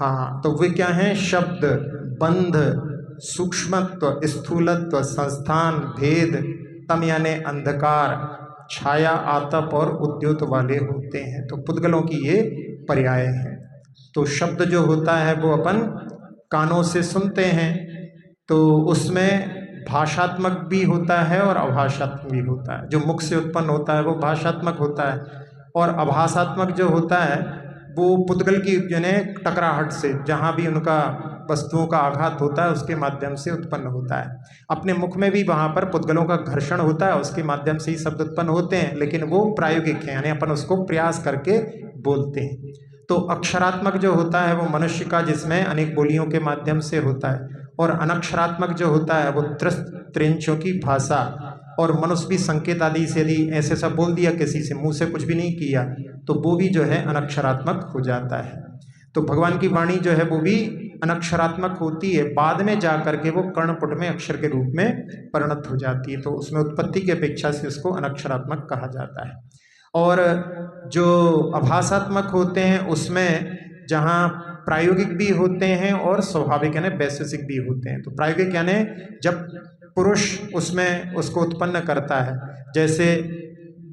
हाँ, तो वे क्या हैं, शब्द बंध सूक्ष्मत्व स्थूलत्व संस्थान भेद तम यानी अंधकार छाया आतप और उद्योत वाले होते हैं। तो पुद्गलों की ये पर्याय हैं। तो शब्द जो होता है वो अपन कानों से सुनते हैं, तो उसमें भाषात्मक भी होता है और अभाषात्मक भी होता है। जो मुख से उत्पन्न होता है वो भाषात्मक होता है, और अभाषात्मक जो होता है वो पुद्गल की यानी टकराहट से, जहाँ भी उनका वस्तुओं का आघात होता है उसके माध्यम से उत्पन्न होता है। अपने मुख में भी वहाँ पर पुद्गलों का घर्षण होता है, उसके माध्यम से ही शब्द उत्पन्न होते हैं, लेकिन वो प्रायोगिक है, यानी अपन उसको प्रयास करके बोलते हैं। तो अक्षरात्मक जो होता है वो मनुष्य का, जिसमें अनेक बोलियों के माध्यम से होता है, और अनक्षरात्मक जो होता है वो त्रिंचों की भाषा, और मनुष्य भी संकेत आदि से यदि ऐसे सब बोल दिया किसी से, मुंह से कुछ भी नहीं किया, तो वो भी जो है अनक्षरात्मक हो जाता है। तो भगवान की वाणी जो है वो भी अनक्षरात्मक होती है, बाद में जा करके वो कर्णपुट में अक्षर के रूप में परिणत हो जाती है, तो उसमें उत्पत्ति की अपेक्षा से उसको अनक्षरात्मक कहा जाता है। और जो अभाषात्मक होते हैं उसमें जहाँ प्रायोगिक भी होते हैं और स्वाभाविक यानी वैशेषिक भी होते हैं। तो प्रायोगिक यानी जब पुरुष उसमें उसको उत्पन्न करता है, जैसे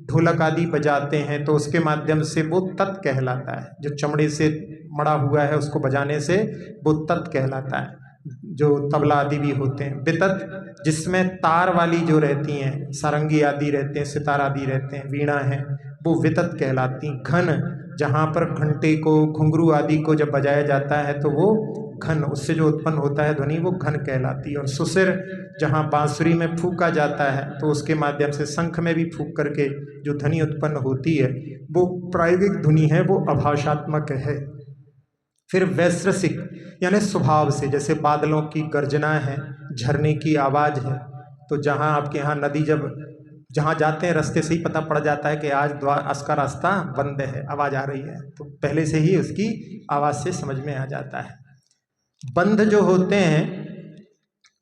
ढोलक आदि बजाते हैं तो उसके माध्यम से वो तत् कहलाता है, जो चमड़े से मड़ा हुआ है उसको बजाने से वो तत् कहलाता है। जो तबला आदि भी होते हैं, वितत जिसमें तार वाली जो रहती हैं, सारंगी आदि रहते हैं, सितार आदि रहते हैं, वीणा है, वो वितत कहलाती। घन जहाँ पर घंटे को घुंघरू आदि को जब बजाया जाता है तो वो घन, उससे जो उत्पन्न होता है ध्वनि वो घन कहलाती है। और सुसिर जहाँ बांसुरी में फूका जाता है तो उसके माध्यम से शंख में भी फूक करके जो ध्वनि उत्पन्न होती है वो प्रायोगिक ध्वनि है, वो अभाषात्मक है। फिर वैश्रसिक यानी स्वभाव से, जैसे बादलों की गर्जना है, झरने की आवाज़ है, तो जहाँ आपके यहाँ नदी जब जहाँ जाते हैं रास्ते से ही पता पड़ जाता है कि आज का रास्ता बंद है, आवाज़ आ रही है, तो पहले से ही उसकी आवाज़ से समझ में आ जाता है। बंध जो होते हैं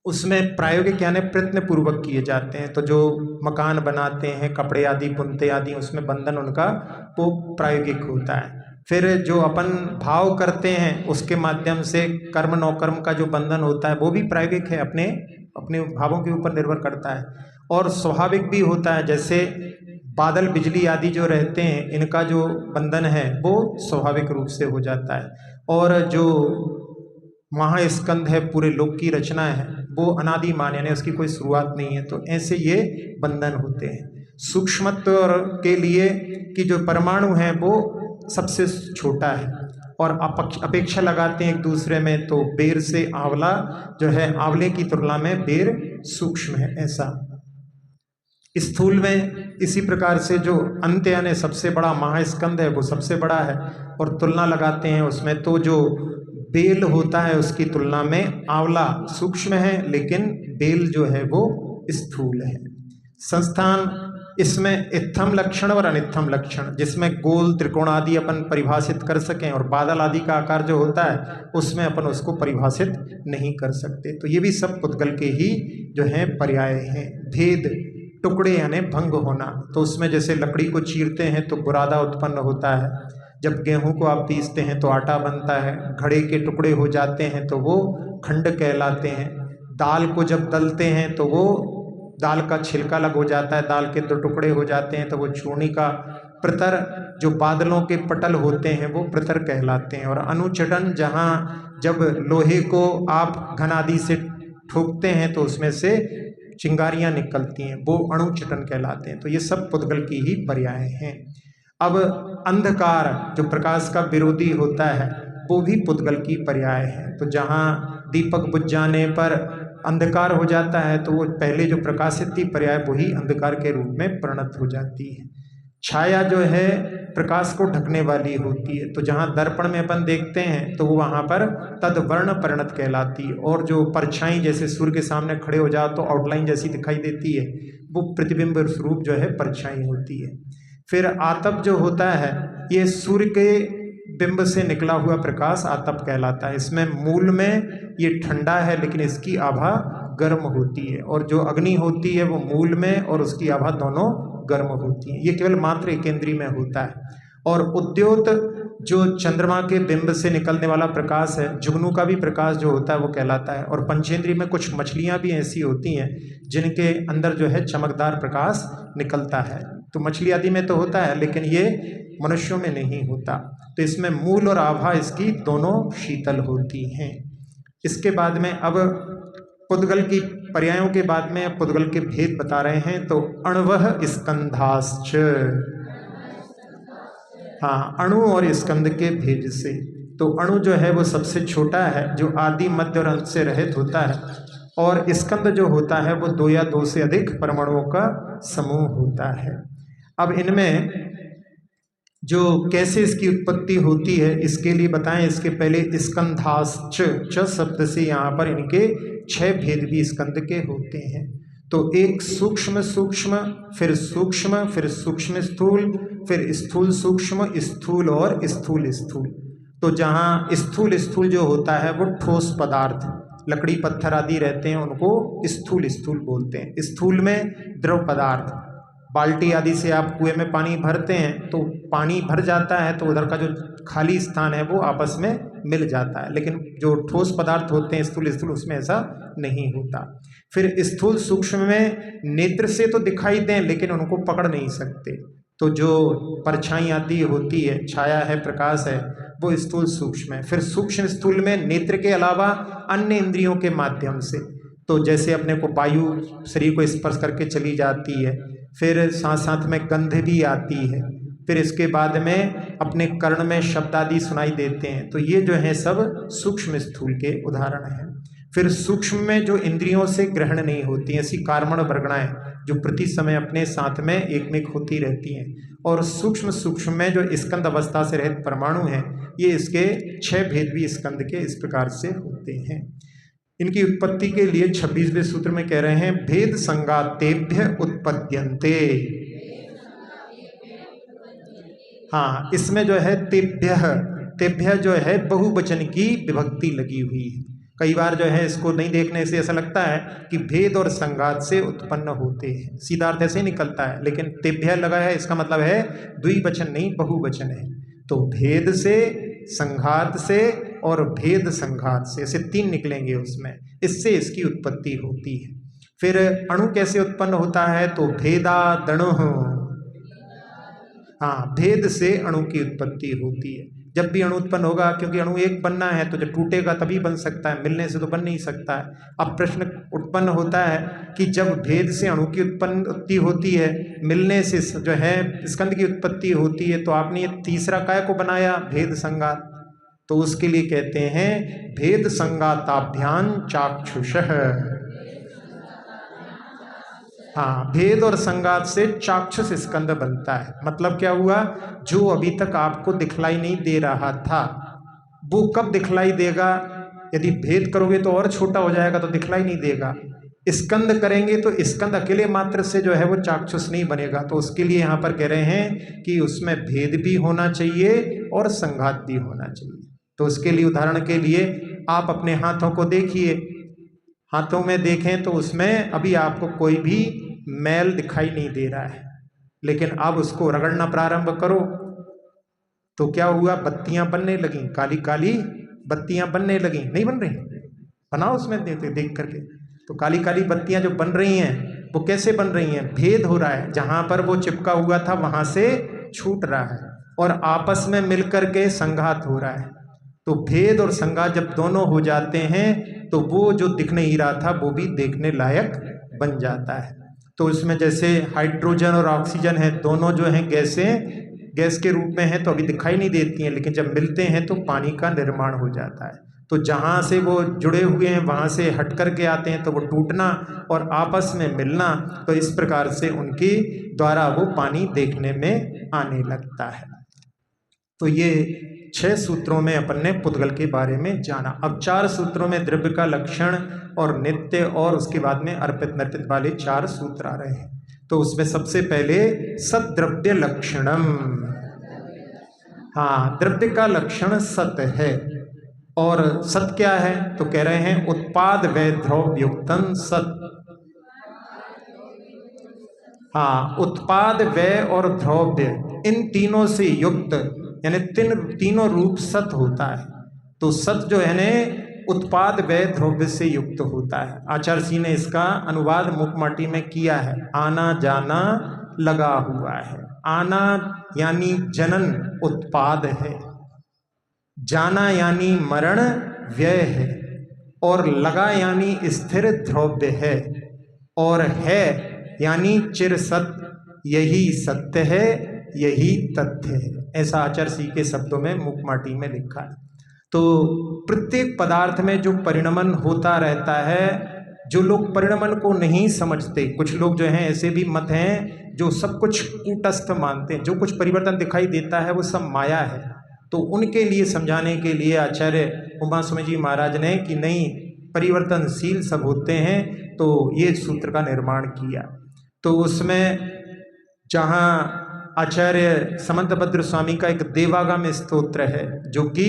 उसमें प्रायोगिक यानी प्रयत्न पूर्वक किए जाते हैं, तो जो मकान बनाते हैं, कपड़े आदि बुनते आदि, उसमें बंधन उनका वो प्रायोगिक होता है। फिर जो अपन भाव करते हैं उसके माध्यम से कर्म नौकर्म का जो बंधन होता है वो भी प्रायोगिक है, अपने अपने भावों के ऊपर निर्भर करता है। और स्वाभाविक भी होता है, जैसे बादल बिजली आदि जो रहते हैं इनका जो बंधन है वो स्वाभाविक रूप से हो जाता है। और जो महास्कंध है, पूरे लोक की रचना है, वो अनादिमान यानी उसकी कोई शुरुआत नहीं है, तो ऐसे ये बंधन होते हैं। सूक्ष्मत्व के लिए कि जो परमाणु है वो सबसे छोटा है, और अपेक्षा लगाते हैं एक दूसरे में, तो बेर से आंवला जो है आंवले की तुलना में बेर सूक्ष्म है। ऐसा स्थूल में इसी प्रकार से जो अंत यानी सबसे बड़ा महास्कंद है वो सबसे बड़ा है, और तुलना लगाते हैं उसमें, तो जो बेल होता है उसकी तुलना में आंवला सूक्ष्म है, लेकिन बेल जो है वो स्थूल है। संस्थान इसमें इत्थम लक्षण और अनित्थम लक्षण, जिसमें गोल त्रिकोण आदि अपन परिभाषित कर सकें, और बादल आदि का आकार जो होता है उसमें अपन उसको परिभाषित नहीं कर सकते। तो ये भी सब पुद्गल के ही जो है पर्याय हैं। भेद, टुकड़े यानी भंग होना, तो उसमें जैसे लकड़ी को चीरते हैं तो बुरादा उत्पन्न होता है, जब गेहूं को आप पीसते हैं तो आटा बनता है, घड़े के टुकड़े हो जाते हैं तो वो खंड कहलाते हैं, दाल को जब दलते हैं तो वो दाल का छिलका अलग हो जाता है, दाल के दो टुकड़े हो जाते हैं तो वो चूर्णी का, प्रतर जो बादलों के पटल होते हैं वो प्रतर कहलाते हैं, और अनुचटन जहाँ जब लोहे को आप घन आदि से ठोकते हैं तो उसमें से चिंगारियां निकलती हैं, वो अणुचटन कहलाते हैं। तो ये सब पुद्गल की ही पर्याय हैं। अब अंधकार जो प्रकाश का विरोधी होता है वो भी पुद्गल की पर्याय है। तो जहाँ दीपक बुझ जाने पर अंधकार हो जाता है तो वो पहले जो प्रकाशित थी पर्याय वही अंधकार के रूप में परिणत हो जाती है। छाया जो है प्रकाश को ढकने वाली होती है, तो जहाँ दर्पण में अपन देखते हैं तो वो वहाँ पर तदवर्ण परिणत कहलाती है, और जो परछाई जैसे सूर्य के सामने खड़े हो जाओ तो आउटलाइन जैसी दिखाई देती है, वो प्रतिबिंब स्वरूप जो है परछाई होती है। फिर आतप जो होता है ये सूर्य के बिंब से निकला हुआ प्रकाश आतप कहलाता है। इसमें मूल में ये ठंडा है लेकिन इसकी आभा गर्म होती है, और जो अग्नि होती है वो मूल में और उसकी आभा दोनों गर्म होती है। ये केवल मात्र एकेंद्रीय में होता है। और उद्योत जो चंद्रमा के बिंब से निकलने वाला प्रकाश है, जुगनू का भी प्रकाश जो होता है वो कहलाता है। और पंचेंद्रीय में कुछ मछलियां भी ऐसी होती हैं जिनके अंदर जो है चमकदार प्रकाश निकलता है, तो मछली आदि में तो होता है लेकिन ये मनुष्यों में नहीं होता। तो इसमें मूल और आभा इसकी दोनों शीतल होती हैं। इसके बाद में अब पुद्गल की पर्यायों के बाद में पुद्गल के भेद बता रहे हैं। तो अण्वः स्कंधाश्च, हाँ, अणु और स्कंद के भेद से। तो अणु जो है वो सबसे छोटा है, जो आदि मध्य और अंत से रहित होता है, और स्कंद जो होता है वो 2 या 2 से अधिक परमाणुओं का समूह होता है। अब इनमें जो कैसे इसकी उत्पत्ति होती है इसके लिए बताएं। इसके पहले स्कंधाश्च, च शब्द से यहाँ पर इनके 6 भेद भी स्कंद के होते हैं। तो एक सूक्ष्म सूक्ष्म, फिर सूक्ष्म, फिर सूक्ष्म स्थूल, फिर स्थूल सूक्ष्म, स्थूल और स्थूल स्थूल। तो जहाँ स्थूल स्थूल जो होता है वो ठोस पदार्थ, लकड़ी पत्थर आदि रहते हैं उनको स्थूल स्थूल बोलते हैं। स्थूल में द्रव पदार्थ, बाल्टी आदि से आप कुएं में पानी भरते हैं तो पानी भर जाता है तो उधर का जो खाली स्थान है वो आपस में मिल जाता है, लेकिन जो ठोस पदार्थ होते हैं स्थूल स्थूल उसमें ऐसा नहीं होता। फिर स्थूल सूक्ष्म में नेत्र से तो दिखाई दें लेकिन उनको पकड़ नहीं सकते, तो जो परछाई आदि होती है, छाया है, प्रकाश है, वो स्थूल सूक्ष्म है। फिर सूक्ष्म स्थूल में नेत्र के अलावा अन्य इंद्रियों के माध्यम से, तो जैसे अपने को वायु शरीर को स्पर्श करके चली जाती है, फिर साथ साथ में गंध भी आती है, फिर इसके बाद में अपने कर्ण में शब्द आदि सुनाई देते हैं। तो ये जो है सब सूक्ष्म स्थूल के उदाहरण हैं। फिर सूक्ष्म में जो इंद्रियों से ग्रहण नहीं होती, ऐसी कार्मण वर्गणाएं जो प्रति समय अपने साथ में एकमेक होती रहती हैं। और सूक्ष्म सूक्ष्म में जो स्कंद अवस्था से रहित परमाणु हैं, ये इसके 6 भेद भी स्कंद के इस प्रकार से होते हैं। इनकी उत्पत्ति के लिए 26वें सूत्र में कह रहे हैं, भेद संगातेभ्य उत्पद्यन्ते। हाँ, इसमें जो है तेभ्य, तेभ्य जो है बहुवचन की विभक्ति लगी हुई है। कई बार जो है इसको नहीं देखने से ऐसा लगता है कि भेद और संघात से उत्पन्न होते हैं, सीधा अर्थ ऐसे ही निकलता है, लेकिन तेभ्य लगा है इसका मतलब है द्विवचन नहीं बहुवचन है। तो भेद से, संघात से और भेद संघात से, ऐसे 3 निकलेंगे उसमें, इससे इसकी उत्पत्ति होती है। फिर अणु कैसे उत्पन्न होता है, तो भेदादणु, हाँ, भेद से अणु की उत्पत्ति होती है। जब भी अणु उत्पन्न होगा, क्योंकि अणु एक बनना है तो जब टूटेगा तभी बन सकता है, मिलने से तो बन नहीं सकता है। अब प्रश्न उत्पन्न होता है कि जब भेद से अणु की उत्पत्ति होती है, मिलने से जो है स्कंद की उत्पत्ति होती है, तो आपने ये तीसरा काय को बनाया भेद संगात। तो उसके लिए कहते हैं भेद संगाताभ्याम चाक्षुषः। हाँ, भेद और संगात से चाक्षुष स्कंद बनता है। मतलब क्या हुआ, जो अभी तक आपको दिखलाई नहीं दे रहा था वो कब दिखलाई देगा? यदि भेद करोगे तो और छोटा हो जाएगा तो दिखलाई नहीं देगा। स्कंद करेंगे तो स्कंद अकेले मात्र से जो है वो चाक्षुष नहीं बनेगा। तो उसके लिए यहाँ पर कह रहे हैं कि उसमें भेद भी होना चाहिए और संघात भी होना चाहिए। तो उसके लिए उदाहरण के लिए आप अपने हाथों को देखिए, हाथों में देखें तो उसमें अभी आपको कोई भी मैल दिखाई नहीं दे रहा है, लेकिन अब उसको रगड़ना प्रारंभ करो तो क्या हुआ, बत्तियां बनने लगी, काली काली बत्तियां बनने लगी। नहीं बन रही? बनाओ उसमें देख करके। तो काली काली बत्तियां जो बन रही हैं वो कैसे बन रही हैं? भेद हो रहा है, जहां पर वो चिपका हुआ था वहां से छूट रहा है और आपस में मिलकर के संघात हो रहा है। तो भेद और संघात जब दोनों हो जाते हैं तो वो जो दिख नहीं रहा था वो भी देखने लायक बन जाता है। तो इसमें जैसे हाइड्रोजन और ऑक्सीजन है, दोनों जो हैं गैस के रूप में हैं तो अभी दिखाई नहीं देती हैं, लेकिन जब मिलते हैं तो पानी का निर्माण हो जाता है। तो जहाँ से वो जुड़े हुए हैं वहाँ से हट कर के आते हैं तो वो टूटना और आपस में मिलना, तो इस प्रकार से उनके द्वारा वो पानी देखने में आने लगता है। तो ये 6 सूत्रों में अपन ने पुद्गल के बारे में जाना। अब 4 सूत्रों में द्रव्य का लक्षण और नित्य और उसके बाद में अर्पित नर्पित वाले 4 सूत्र आ रहे हैं। तो उसमें सबसे पहले सद्द्रव्य लक्षणम। हाँ, द्रव्य का लक्षण सत है। और सत क्या है? तो कह रहे हैं उत्पाद वै द्रव्युक्तम सत। हाँ, उत्पाद व्यय और द्रव्य इन तीनों से युक्त, यानी तीनों रूप सत होता है। तो सत जो है ने उत्पाद व्यय द्रव्य से युक्त होता है। आचार्य जी ने इसका अनुवाद मुखमाटी में किया है, आना जाना लगा हुआ है। आना यानी जनन उत्पाद है, जाना यानी मरण व्यय है, और लगा यानी स्थिर द्रव्य है, और है यानी चिर सत्य, यही सत्य है, यही तथ्य है। ऐसा आचार्य जी के शब्दों में मुखमाटी में लिखा है। तो प्रत्येक पदार्थ में जो परिणमन होता रहता है, जो लोग परिणमन को नहीं समझते, कुछ लोग जो हैं ऐसे भी मत हैं जो सब कुछ कूटस्थ मानते हैं, जो कुछ परिवर्तन दिखाई देता है वो सब माया है। तो उनके लिए समझाने के लिए आचार्य उमा स्वामी जी महाराज ने कि नहीं, परिवर्तनशील सब होते हैं, तो ये सूत्र का निर्माण किया। तो उसमें जहाँ आचार्य समंतभद्र स्वामी का एक देवागम स्तोत्र है, जो कि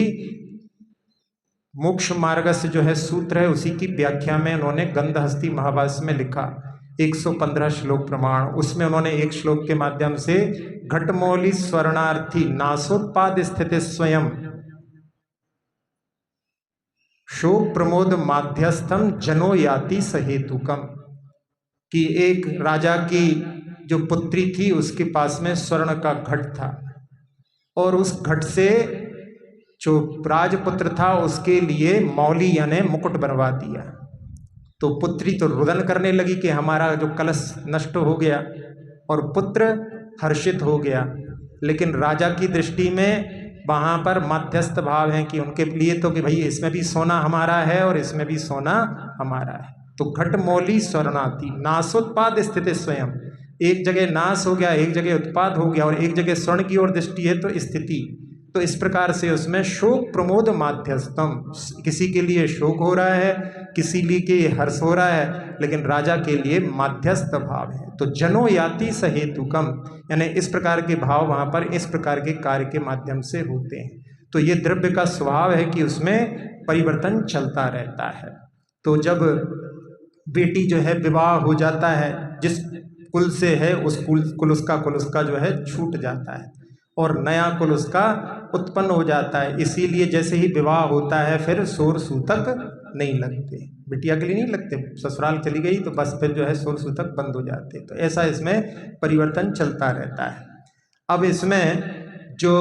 मोक्ष मार्ग से जो है सूत्र है, उसी की व्याख्या में उन्होंने गंधहस्ती महाभाष्य में लिखा 115 श्लोक प्रमाण। उसमें उन्होंने एक श्लोक के माध्यम से घटमौली स्वर्णार्थी नासोत्पाद स्थिति स्वयं शोक प्रमोद माध्यस्थम जनो याति सहेतुकम, कि एक राजा की जो पुत्री थी उसके पास में स्वर्ण का घट था, और उस घट से जो राजपुत्र था उसके लिए मौली यानी मुकुट बनवा दिया। तो पुत्री तो रुदन करने लगी कि हमारा जो कलश नष्ट हो गया, और पुत्र हर्षित हो गया। लेकिन राजा की दृष्टि में वहाँ पर मध्यस्थ भाव है कि उनके लिए तो कि भाई इसमें भी सोना हमारा है और इसमें भी सोना हमारा है। तो घट मौली स्वर्णाति नासोत्पाद स्थिति स्वयं, एक जगह नाश हो गया, एक जगह उत्पाद हो गया, और एक जगह स्वर्ण की ओर दृष्टि है तो स्थिति। तो इस प्रकार से उसमें शोक प्रमोद माध्यस्थम, किसी के लिए शोक हो रहा है, किसी लिए के हर्ष हो रहा है, लेकिन राजा के लिए माध्यस्थ भाव है। तो जनो याति सहेतुकम, यानी इस प्रकार के भाव वहाँ पर इस प्रकार के कार्य के माध्यम से होते हैं। तो ये द्रव्य का स्वभाव है कि उसमें परिवर्तन चलता रहता है। तो जब बेटी जो है विवाह हो जाता है, जिस कुल से है उस कुल उसका जो है छूट जाता है, और नया कुल उसका उत्पन्न हो जाता है। इसीलिए जैसे ही विवाह होता है फिर शोर सूतक नहीं लगते, बिटिया के लिए नहीं लगते, ससुराल चली गई तो बस फिर जो है शोर सूतक बंद हो जाते। तो ऐसा इसमें परिवर्तन चलता रहता है। अब इसमें जो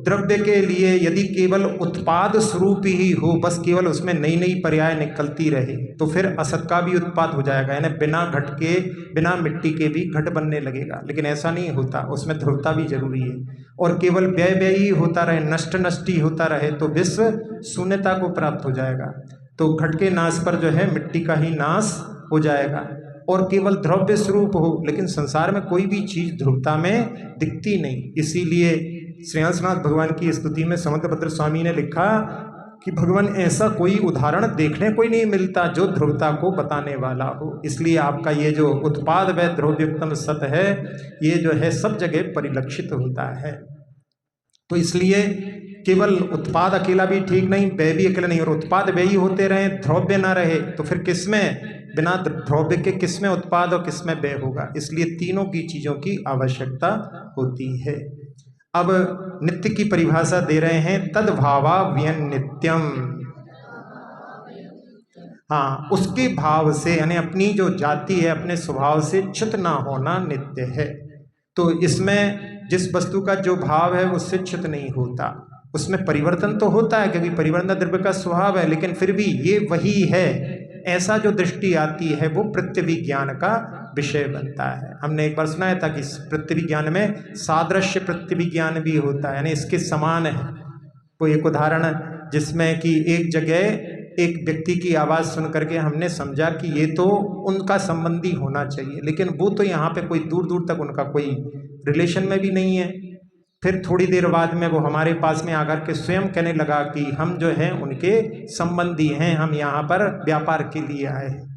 द्रव्य के लिए यदि केवल उत्पाद स्वरूप ही हो, बस केवल उसमें नई नई पर्याय निकलती रहे, तो फिर असत का भी उत्पाद हो जाएगा, यानी बिना घट के, बिना मिट्टी के भी घट बनने लगेगा। लेकिन ऐसा नहीं होता, उसमें ध्रुवता भी जरूरी है। और केवल व्यय व्यय ही होता रहे, नष्ट नष्ट ही होता रहे, तो विश्व शून्यता को प्राप्त हो जाएगा। तो घट के नाश पर जो है मिट्टी का ही नाश हो जाएगा। और केवल द्रव्य स्वरूप हो, लेकिन संसार में कोई भी चीज ध्रुवता में दिखती नहीं। इसीलिए श्रेयांसनाथ भगवान की स्तुति में समुद्रभद्र स्वामी ने लिखा कि भगवान ऐसा कोई उदाहरण देखने को ही नहीं मिलता जो ध्रुवता को बताने वाला हो। इसलिए आपका ये जो उत्पाद व द्रव्योक्तम सत है, ये जो है सब जगह परिलक्षित होता है। तो इसलिए केवल उत्पाद अकेला भी ठीक नहीं, व्यय भी अकेला नहीं, और उत्पाद व्यय ही होते रहे, द्रव्य ना रहे, तो फिर किसमें, बिना द्रव्य के किसमें उत्पाद और किसमें व्यय होगा। इसलिए तीनों की चीजों की आवश्यकता होती है। अब नित्य की परिभाषा दे रहे हैं, तद्भावाव्यन नित्यम। हाँ, उसके भाव से, यानी अपनी जो जाति है अपने स्वभाव से च्युत ना होना नित्य है। तो इसमें जिस वस्तु का जो भाव है उससे च्युत नहीं होता। उसमें परिवर्तन तो होता है क्योंकि परिवर्तन द्रव्य का स्वभाव है, लेकिन फिर भी ये वही है, ऐसा जो दृष्टि आती है वो पृथ्वी ज्ञान का विषय बनता है। हमने एक बार सुनाया था कि पृथ्वी ज्ञान में सादृश्य पृथ्वी ज्ञान भी होता है, यानी इसके समान है। वो एक उदाहरण जिसमें कि एक जगह एक व्यक्ति की आवाज़ सुन करके हमने समझा कि ये तो उनका संबंधी होना चाहिए, लेकिन वो तो यहाँ पे कोई दूर दूर तक उनका कोई रिलेशन में भी नहीं है। फिर थोड़ी देर बाद में वो हमारे पास में आकर के स्वयं कहने लगा कि हम जो हैं उनके संबंधी हैं, हम यहाँ पर व्यापार के लिए आए हैं।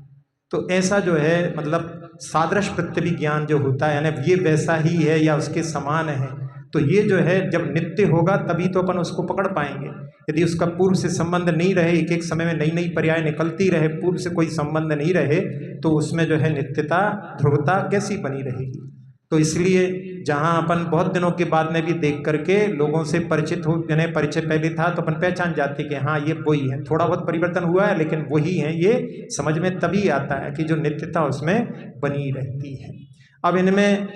तो ऐसा जो है मतलब सादृश पृथ्वी ज्ञान जो होता है, यानी ये वैसा ही है या उसके समान है। तो ये जो है जब नित्य होगा तभी तो अपन उसको पकड़ पाएंगे। यदि उसका पूर्व से संबंध नहीं रहे, एक एक समय में नई नई पर्याय निकलती रहे, पूर्व से कोई संबंध नहीं रहे, तो उसमें जो है नित्यता ध्रुवता कैसी बनी रहेगी। तो इसलिए जहाँ अपन बहुत दिनों के बाद में भी देख करके लोगों से परिचित हो, यानी परिचय पहले था तो अपन पहचान जाते कि हाँ ये वही है, थोड़ा बहुत परिवर्तन हुआ है लेकिन वही है, ये समझ में तभी आता है कि जो नित्यता उसमें बनी रहती है। अब इनमें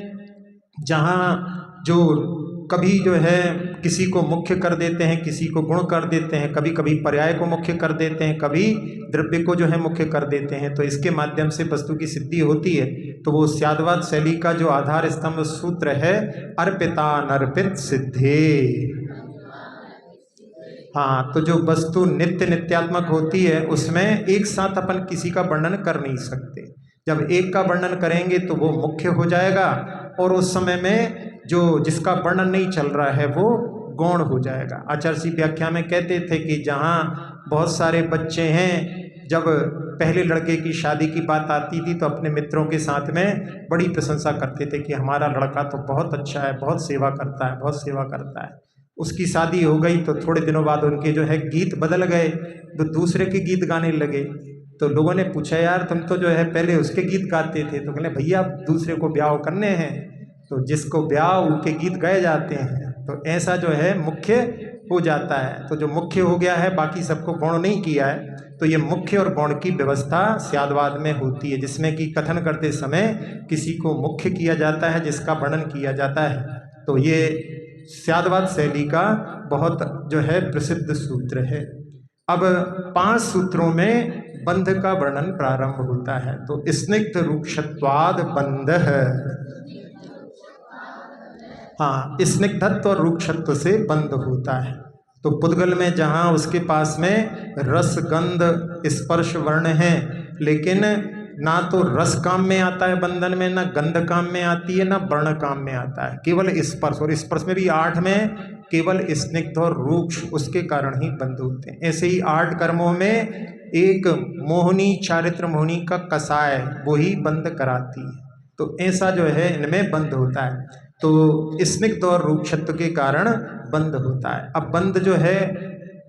जहाँ जो कभी जो है किसी को मुख्य कर देते हैं, किसी को गुण कर देते हैं, कभी कभी पर्याय को मुख्य कर देते हैं, कभी द्रव्य को जो है मुख्य कर देते हैं, तो इसके माध्यम से वस्तु की सिद्धि होती है। तो वो स्याद्वाद शैली का जो आधार स्तंभ सूत्र है, अर्पितानर्पित सिद्धे। हाँ, तो जो वस्तु नित्य नित्यात्मक होती है उसमें एक साथ अपन किसी का वर्णन कर नहीं सकते। जब एक का वर्णन करेंगे तो वो मुख्य हो जाएगा, और उस समय में जो जिसका वर्णन नहीं चल रहा है वो गौण हो जाएगा। आचार्य श्री व्याख्या में कहते थे कि जहाँ बहुत सारे बच्चे हैं, जब पहले लड़के की शादी की बात आती थी तो अपने मित्रों के साथ में बड़ी प्रशंसा करते थे कि हमारा लड़का तो बहुत अच्छा है, बहुत सेवा करता है, बहुत सेवा करता है। उसकी शादी हो गई तो थोड़े दिनों बाद उनके जो है गीत बदल गए, तो दूसरे के गीत गाने लगे। तो लोगों ने पूछा यार तुम तो जो है पहले उसके गीत गाते थे, तो कहले भैया दूसरे को ब्याह करने हैं, तो जिसको ब्याह उनके गीत गाए जाते हैं। तो ऐसा जो है मुख्य हो जाता है। तो जो मुख्य हो गया है बाकी सबको गौण नहीं किया है, तो ये मुख्य और गौण की व्यवस्था स्याद्वाद में होती है, जिसमें कि कथन करते समय किसी को मुख्य किया जाता है, जिसका वर्णन किया जाता है। तो ये स्याद्वाद शैली का बहुत जो है प्रसिद्ध सूत्र है। अब 5 सूत्रों में बंध का वर्णन प्रारंभ होता है। तो स्निग्ध रूक्षत्वाद बंध है। हाँ, स्निग्धत्व और रूक्षत्व से बंध होता है। तो पुद्गल में जहाँ उसके पास में रस गंध स्पर्श वर्ण है, लेकिन ना तो रस काम में आता है बंधन में, ना गंध काम में आती है, ना वर्ण काम में आता है, केवल स्पर्श। और स्पर्श में भी 8 में केवल स्निग्ध और रूक्ष उसके कारण ही बंध होते हैं। ऐसे ही 8 कर्मों में एक मोहनी चारित्र मोहनी का कसाय वो ही बंध कराती है। तो ऐसा जो है इनमें बंध होता है। तो स्निग्ध और रूक्षत्व के कारण बंध होता है। अब बंध जो है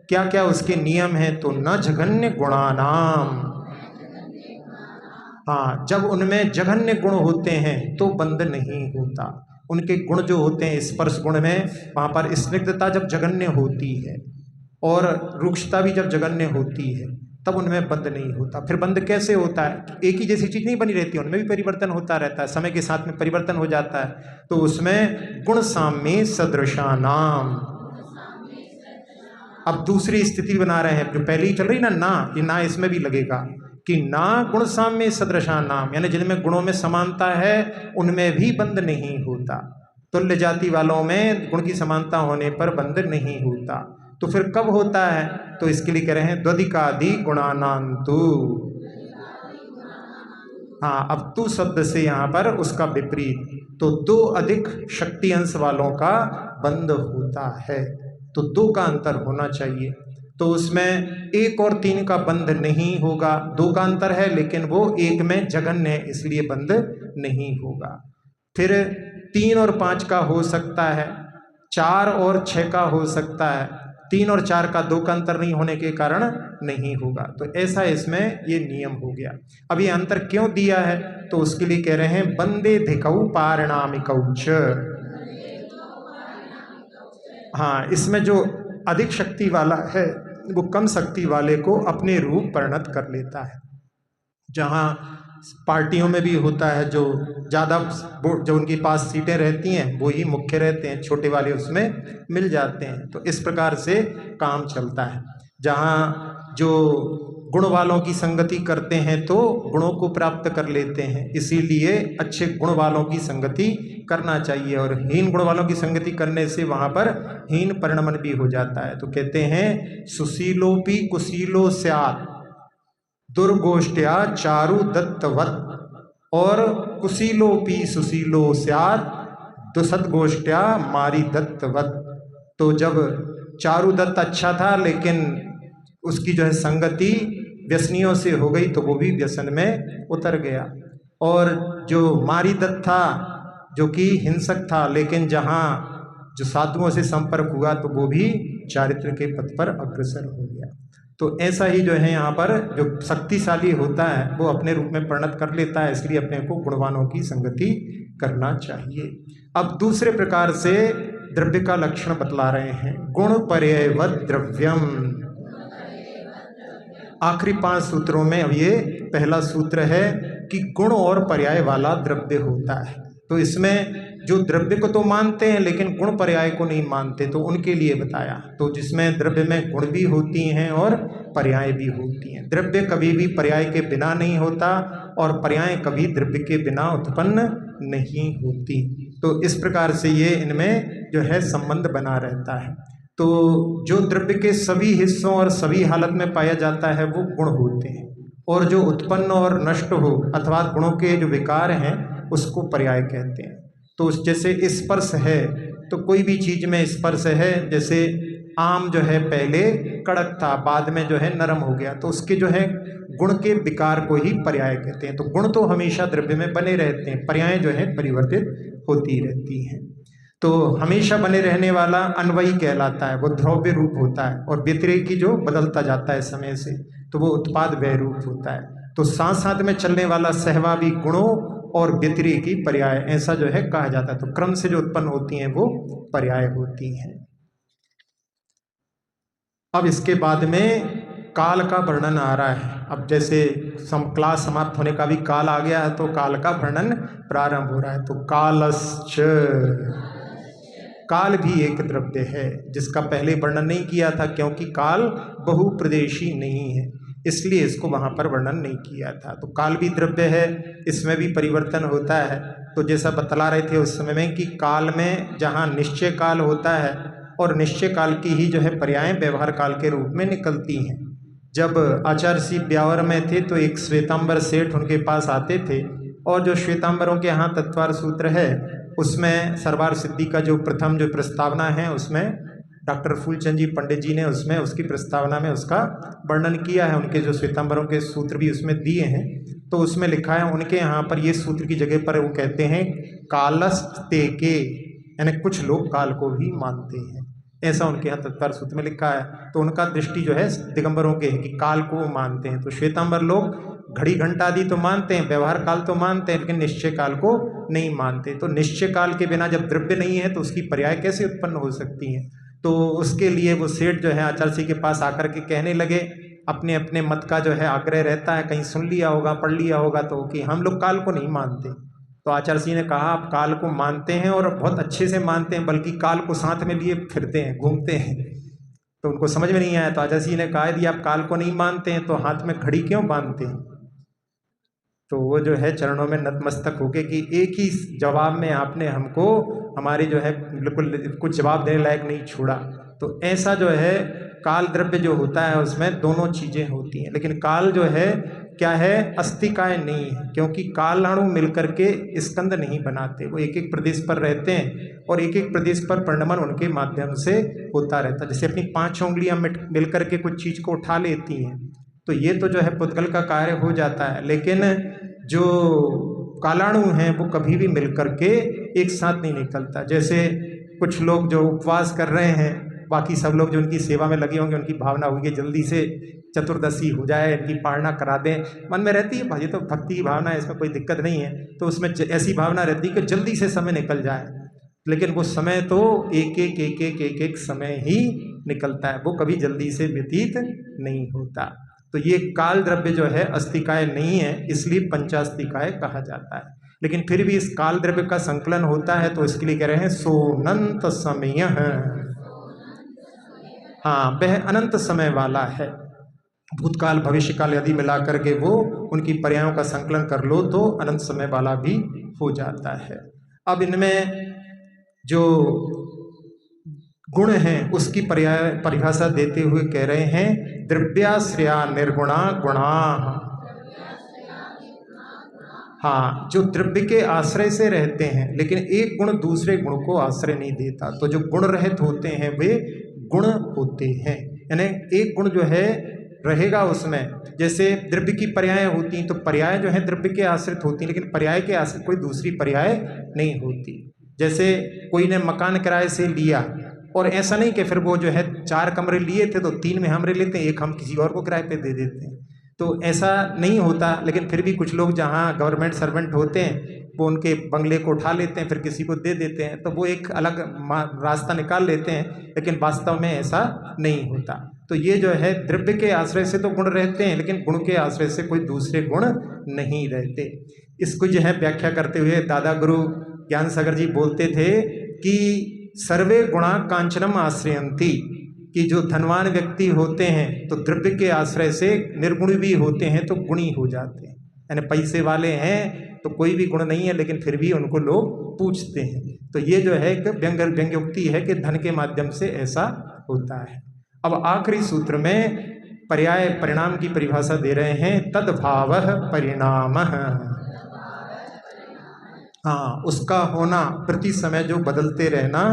क्या क्या उसके नियम हैं, तो न जघन्य गुणानाम। हाँ, जब उनमें जघन्य गुण होते हैं तो बंध नहीं होता। उनके गुण जो होते हैं स्पर्श गुण में, वहाँ पर स्निग्धता जब जघन्य होती है और रूक्षता भी जब जघन्य होती है तब उनमें बंध नहीं होता। फिर बंध कैसे होता है? एक ही जैसी चीज नहीं बनी रहती, उनमें भी परिवर्तन होता रहता है, समय के साथ में परिवर्तन हो जाता है। तो उसमें गुण साम्य सदृशानाम। अब दूसरी स्थिति बना रहे हैं, जो पहले ही चल रही ना, ये ना इसमें भी लगेगा कि ना गुण साम्य सदृशा नाम, यानी जिनमें गुणों में समानता है उनमें भी बंध नहीं होता। तुल्य जाति वालों में गुण की समानता होने पर बंध नहीं होता। तो फिर कब होता है? तो इसके लिए कह रहे हैं द्वधिकादि गुणानांतु। हाँ, अब तू शब्द से यहाँ पर उसका विपरीत, तो दो अधिक शक्ति अंश वालों का बंध होता है, तो दो का अंतर होना चाहिए। तो उसमें एक और तीन का बंध नहीं होगा, दो का अंतर है लेकिन वो एक में जघन्य है इसलिए बंध नहीं होगा। फिर 3 और 5 का हो सकता है, 4 और 6 का हो सकता है, 3 और 4 का दो का अंतर नहीं होने के कारण नहीं होगा। तो ऐसा इसमें ये नियम हो गया। अब ये अंतर क्यों दिया है? तो उसके लिए कह रहे हैं बंदे धिकऊ पारिणामिकऊ च। हाँ, इसमें जो अधिक शक्ति वाला है वो कम शक्ति वाले को अपने रूप परिणत कर लेता है। जहाँ पार्टियों में भी होता है, जो ज़्यादा जो उनके पास सीटें रहती हैं वो ही मुख्य रहते हैं, छोटे वाले उसमें मिल जाते हैं। तो इस प्रकार से काम चलता है। जहाँ जो गुण वालों की संगति करते हैं तो गुणों को प्राप्त कर लेते हैं, इसीलिए अच्छे गुण वालों की संगति करना चाहिए, और हीन गुण वालों की संगति करने से वहाँ पर हीन परिणमन भी हो जाता है। तो कहते हैं सुशीलोपि कुशीलो स्यात् दुर्गोष्ठ्या चारु दत्तवत्, और कुशीलोपि सुशीलो स्यात् दुसद्गोष्ठ्या मारी दत्तवत्। तो जब चारु दत्त अच्छा था लेकिन उसकी जो है संगति व्यसनियों से हो गई तो वो भी व्यसन में उतर गया, और जो मारी दत्त था जो कि हिंसक था लेकिन जहाँ जो साधुओं से संपर्क हुआ तो वो भी चारित्र के पथ पर अग्रसर हो गया। तो ऐसा ही जो है यहाँ पर जो शक्तिशाली होता है वो अपने रूप में परिणत कर लेता है, इसलिए अपने को गुणवानों की संगति करना चाहिए। अब दूसरे प्रकार से द्रव्य का लक्षण बतला रहे हैं, गुण पर्ययवत् द्रव्यम। आखिरी 5 सूत्रों में अब ये पहला सूत्र है कि गुण और पर्याय वाला द्रव्य होता है। तो इसमें जो द्रव्य को तो मानते हैं लेकिन गुण पर्याय को नहीं मानते, तो उनके लिए बताया। तो जिसमें द्रव्य में गुण भी होती हैं और पर्याय भी होती हैं। द्रव्य कभी भी पर्याय के बिना नहीं होता और पर्याय कभी द्रव्य के बिना उत्पन्न नहीं होती। तो इस प्रकार से ये इनमें जो है संबंध बना रहता है। तो जो द्रव्य के सभी हिस्सों और सभी हालत में पाया जाता है वो गुण होते हैं, और जो उत्पन्न और नष्ट हो अथवा गुणों के जो विकार हैं उसको पर्याय कहते हैं। तो जैसे स्पर्श है, तो कोई भी चीज में स्पर्श है, जैसे आम जो है पहले कड़क था बाद में जो है नरम हो गया, तो उसके जो है गुण के विकार को ही पर्याय कहते हैं। तो गुण तो हमेशा द्रव्य में बने रहते हैं, पर्याय जो है परिवर्तित होती रहती हैं। तो हमेशा बने रहने वाला अन्वयी कहलाता है, वो द्रव्य रूप होता है, और व्यतिरेकी जो बदलता जाता है समय से तो वो उत्पाद व्यय रूप होता है। तो साथ साथ में चलने वाला सहभावी गुणों और व्यतिरेकी पर्याय, ऐसा जो है कहा जाता है। तो क्रम से जो उत्पन्न होती हैं वो पर्याय होती हैं। अब इसके बाद में काल का वर्णन आ रहा है। अब जैसे क्लास समाप्त होने का भी काल आ गया है तो काल का वर्णन प्रारंभ हो रहा है। तो कालश्च, काल भी एक द्रव्य है जिसका पहले वर्णन नहीं किया था, क्योंकि काल बहुप्रदेशी नहीं है इसलिए इसको वहाँ पर वर्णन नहीं किया था। तो काल भी द्रव्य है, इसमें भी परिवर्तन होता है। तो जैसा बतला रहे थे उस समय में कि काल में जहाँ निश्चय काल होता है और निश्चय काल की ही जो है पर्याय व्यवहार काल के रूप में निकलती हैं। जब आचार्य श्री ब्यावर में थे तो एक श्वेतांबर सेठ उनके पास आते थे, और जो श्वेतांबरों के यहाँ तत्वार सूत्र है उसमें सर्वार सिद्धि का जो प्रथम जो प्रस्तावना है उसमें डॉक्टर फूलचंद जी पंडित जी ने उसमें उसकी प्रस्तावना में उसका वर्णन किया है। उनके जो श्वेतांबरों के सूत्र भी उसमें दिए हैं। तो उसमें लिखा है उनके यहाँ पर ये सूत्र की जगह पर वो कहते हैं कालस्ते के, यानी कुछ लोग काल को भी मानते हैं, ऐसा उनके यहाँ तत्पर सूत्र में लिखा है। तो उनका दृष्टि जो है दिगंबरों के है कि काल को मानते हैं। तो श्वेतांबर लोग घड़ी घंटा आदि तो मानते हैं, व्यवहार काल तो मानते हैं, लेकिन निश्चय काल को नहीं मानते। तो निश्चय काल के बिना जब द्रव्य नहीं है तो उसकी पर्याय कैसे उत्पन्न हो सकती हैं। तो उसके लिए वो सेठ जो है आचार्य जी के पास आकर के कहने लगे, अपने अपने मत का जो है आग्रह रहता है, कहीं सुन लिया होगा पढ़ लिया होगा तो, कि हम लोग काल को नहीं मानते। तो आचार्य जी ने कहा आप काल को मानते हैं और बहुत अच्छे से मानते हैं, बल्कि काल को साथ में लिए फिरते हैं, घूमते हैं। तो उनको समझ में नहीं आया, तो आचार्य जी ने कहा यदि आप काल को नहीं मानते हैं तो हाथ में घड़ी क्यों बांधते हैं। तो वो जो है चरणों में नतमस्तक होके कि एक ही जवाब में आपने हमको हमारी जो है बिल्कुल कुछ जवाब देने लायक नहीं छोड़ा। तो ऐसा जो है काल द्रव्य जो होता है उसमें दोनों चीजें होती हैं, लेकिन काल जो है क्या है, अस्थिकाय नहीं है, क्योंकि कालाणु मिलकर के स्कंद नहीं बनाते। वो एक एक प्रदेश पर रहते हैं और एक एक प्रदेश पर परिणमन उनके माध्यम से होता रहता है। जैसे अपनी 5 उंगलियां मिलकर के कुछ चीज को उठा लेती हैं, तो ये तो जो है पुद्गल का कार्य हो जाता है, लेकिन जो कालाणु हैं वो कभी भी मिलकर के एक साथ नहीं निकलता। जैसे कुछ लोग जो उपवास कर रहे हैं, बाकी सब लोग जो उनकी सेवा में लगे होंगे, उनकी भावना होगी जल्दी से चतुर्दशी हो जाए, इनकी पारणा करा दें, मन में रहती है भाई, तो भक्ति की भावना है, इसमें कोई दिक्कत नहीं है। तो उसमें ऐसी भावना रहती है कि जल्दी से समय निकल जाए, लेकिन वो समय तो एक एक समय ही निकलता है, वो कभी जल्दी से व्यतीत नहीं होता। तो ये काल द्रव्य जो है अस्थिकाय नहीं है, इसलिए पंचास्तिकाय कहा जाता है। लेकिन फिर भी इस काल द्रव्य का संकलन होता है, तो इसके लिए कह रहे हैं सोनंत समय। हाँ, वह अनंत समय वाला है। भूतकाल भविष्य काल यदि मिला करके वो उनकी पर्यायों का संकलन कर लो तो अनंत समय वाला भी हो जाता है। अब इनमें जो गुण हैं उसकी पर्याय परिभाषा देते हुए कह रहे हैं द्रव्याश्रया निर्गुणा गुणा। हाँ, जो द्रव्य के आश्रय से रहते हैं, लेकिन एक गुण दूसरे गुण को आश्रय नहीं देता, तो जो गुण रहित होते हैं वे गुण होते हैं। यानी एक गुण जो है रहेगा उसमें, जैसे द्रव्य की पर्याय होती हैं, तो पर्याय जो है द्रव्य के आश्रित होती हैं, लेकिन पर्याय के आश्रित कोई दूसरी पर्याय नहीं होती। जैसे कोई ने मकान किराए से लिया, और ऐसा नहीं कि फिर वो जो है 4 कमरे लिए थे तो 3 में हम रह लेते हैं, एक हम किसी और को किराए पे दे देते हैं, तो ऐसा नहीं होता। लेकिन फिर भी कुछ लोग जहाँ गवर्नमेंट सर्वेंट होते हैं वो उनके बंगले को उठा लेते हैं, फिर किसी को दे देते हैं, तो वो एक अलग रास्ता निकाल लेते हैं, लेकिन वास्तव में ऐसा नहीं होता। तो ये जो है द्रव्य के आश्रय से तो गुण रहते हैं, लेकिन गुण के आश्रय से कोई दूसरे गुण नहीं रहते। इसको जो है व्याख्या करते हुए दादा गुरु ज्ञान सागर जी बोलते थे कि सर्वे गुणा कांचनम आश्रयंती, कि जो धनवान व्यक्ति होते हैं तो द्रव्य के आश्रय से निर्गुण भी होते हैं तो गुणी हो जाते हैं। यानी पैसे वाले हैं तो कोई भी गुण नहीं है, लेकिन फिर भी उनको लोग पूछते हैं। तो ये जो है एक व्यंग्योक्ति है कि धन के माध्यम से ऐसा होता है। अब आखिरी सूत्र में पर्याय परिणाम की परिभाषा दे रहे हैं, तद्भावः परिणामः। हाँ, उसका होना, प्रति समय जो बदलते रहना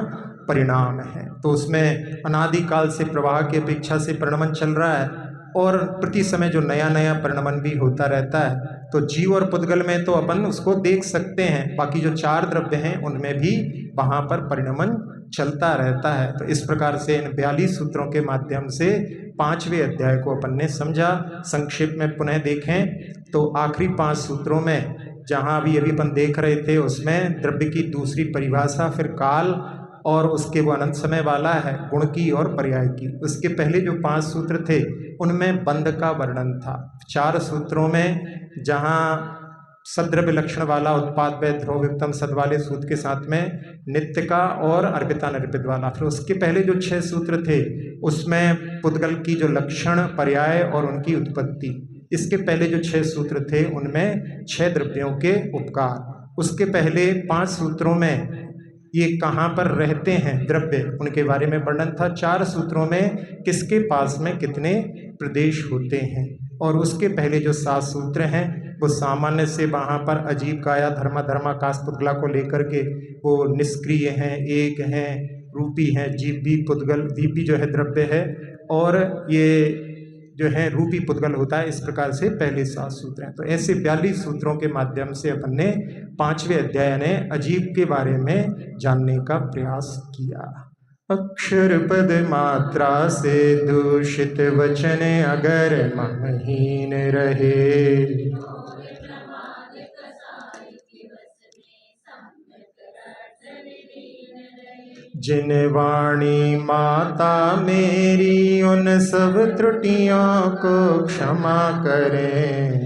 परिणाम है। तो उसमें अनादिकाल से प्रवाह की अपेक्षा से परिणमन चल रहा है, और प्रति समय जो नया नया परिणमन भी होता रहता है। तो जीव और पुद्गल में तो अपन उसको देख सकते हैं, बाकी जो 4 द्रव्य हैं उनमें भी वहाँ पर परिणमन चलता रहता है। तो इस प्रकार से इन 42 सूत्रों के माध्यम से 5वें अध्याय को अपन ने समझा। संक्षेप में पुनः देखें तो आखिरी 5 सूत्रों में जहाँ अभी अपन देख रहे थे उसमें द्रव्य की दूसरी परिभाषा, फिर काल, और उसके वो अनंत समय वाला है, गुण की और पर्याय की। उसके पहले जो 5 सूत्र थे उनमें बंध का वर्णन था। 4 सूत्रों में जहाँ सद्रव्य लक्षण वाला उत्पाद व ध्रुव युक्तम सद वाले सूत्र के साथ में नित्य का और अर्पिता निर्पित वाला, फिर उसके पहले जो 6 सूत्र थे उसमें पुद्गल की जो लक्षण, पर्याय और उनकी उत्पत्ति, इसके पहले जो 6 सूत्र थे उनमें 6 द्रव्यों के उपकार, उसके पहले 5 सूत्रों में ये कहाँ पर रहते हैं द्रव्य उनके बारे में वर्णन था। 4 सूत्रों में किसके पास में कितने प्रदेश होते हैं, और उसके पहले जो 7 सूत्र हैं वो सामान्य से वहाँ पर अजीब काया धर्माकाश पुद्गला को लेकर के वो निष्क्रिय हैं, एक हैं, रूपी हैं, जीव भी पुद्गल, दीप भी जो है द्रव्य है, और ये जो है रूपी पुद्गल होता है। इस प्रकार से पहले 7 सूत्र हैं। तो ऐसे 42 सूत्रों के माध्यम से अपन ने 5वें अध्याय ने अजीब के बारे में जानने का प्रयास किया। अक्षर पद मात्रा से दूषित वचन अगर महहीन रहे, जिन वाणी माता मेरी उन सब त्रुटियों को क्षमा करें।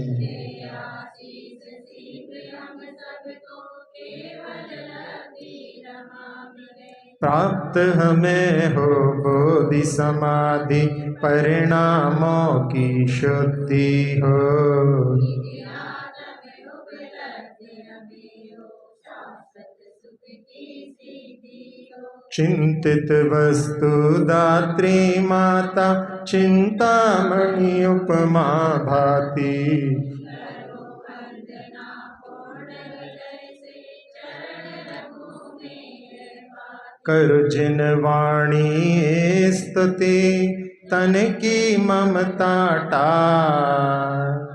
प्राप्त हमें हो बोधि समाधि परिणामों की शुद्धि हो। चिंतित वस्तु दात्री माता चिंतामणि उपमा भाति। कर जिन वाणी स्तुति तन की ममता टार।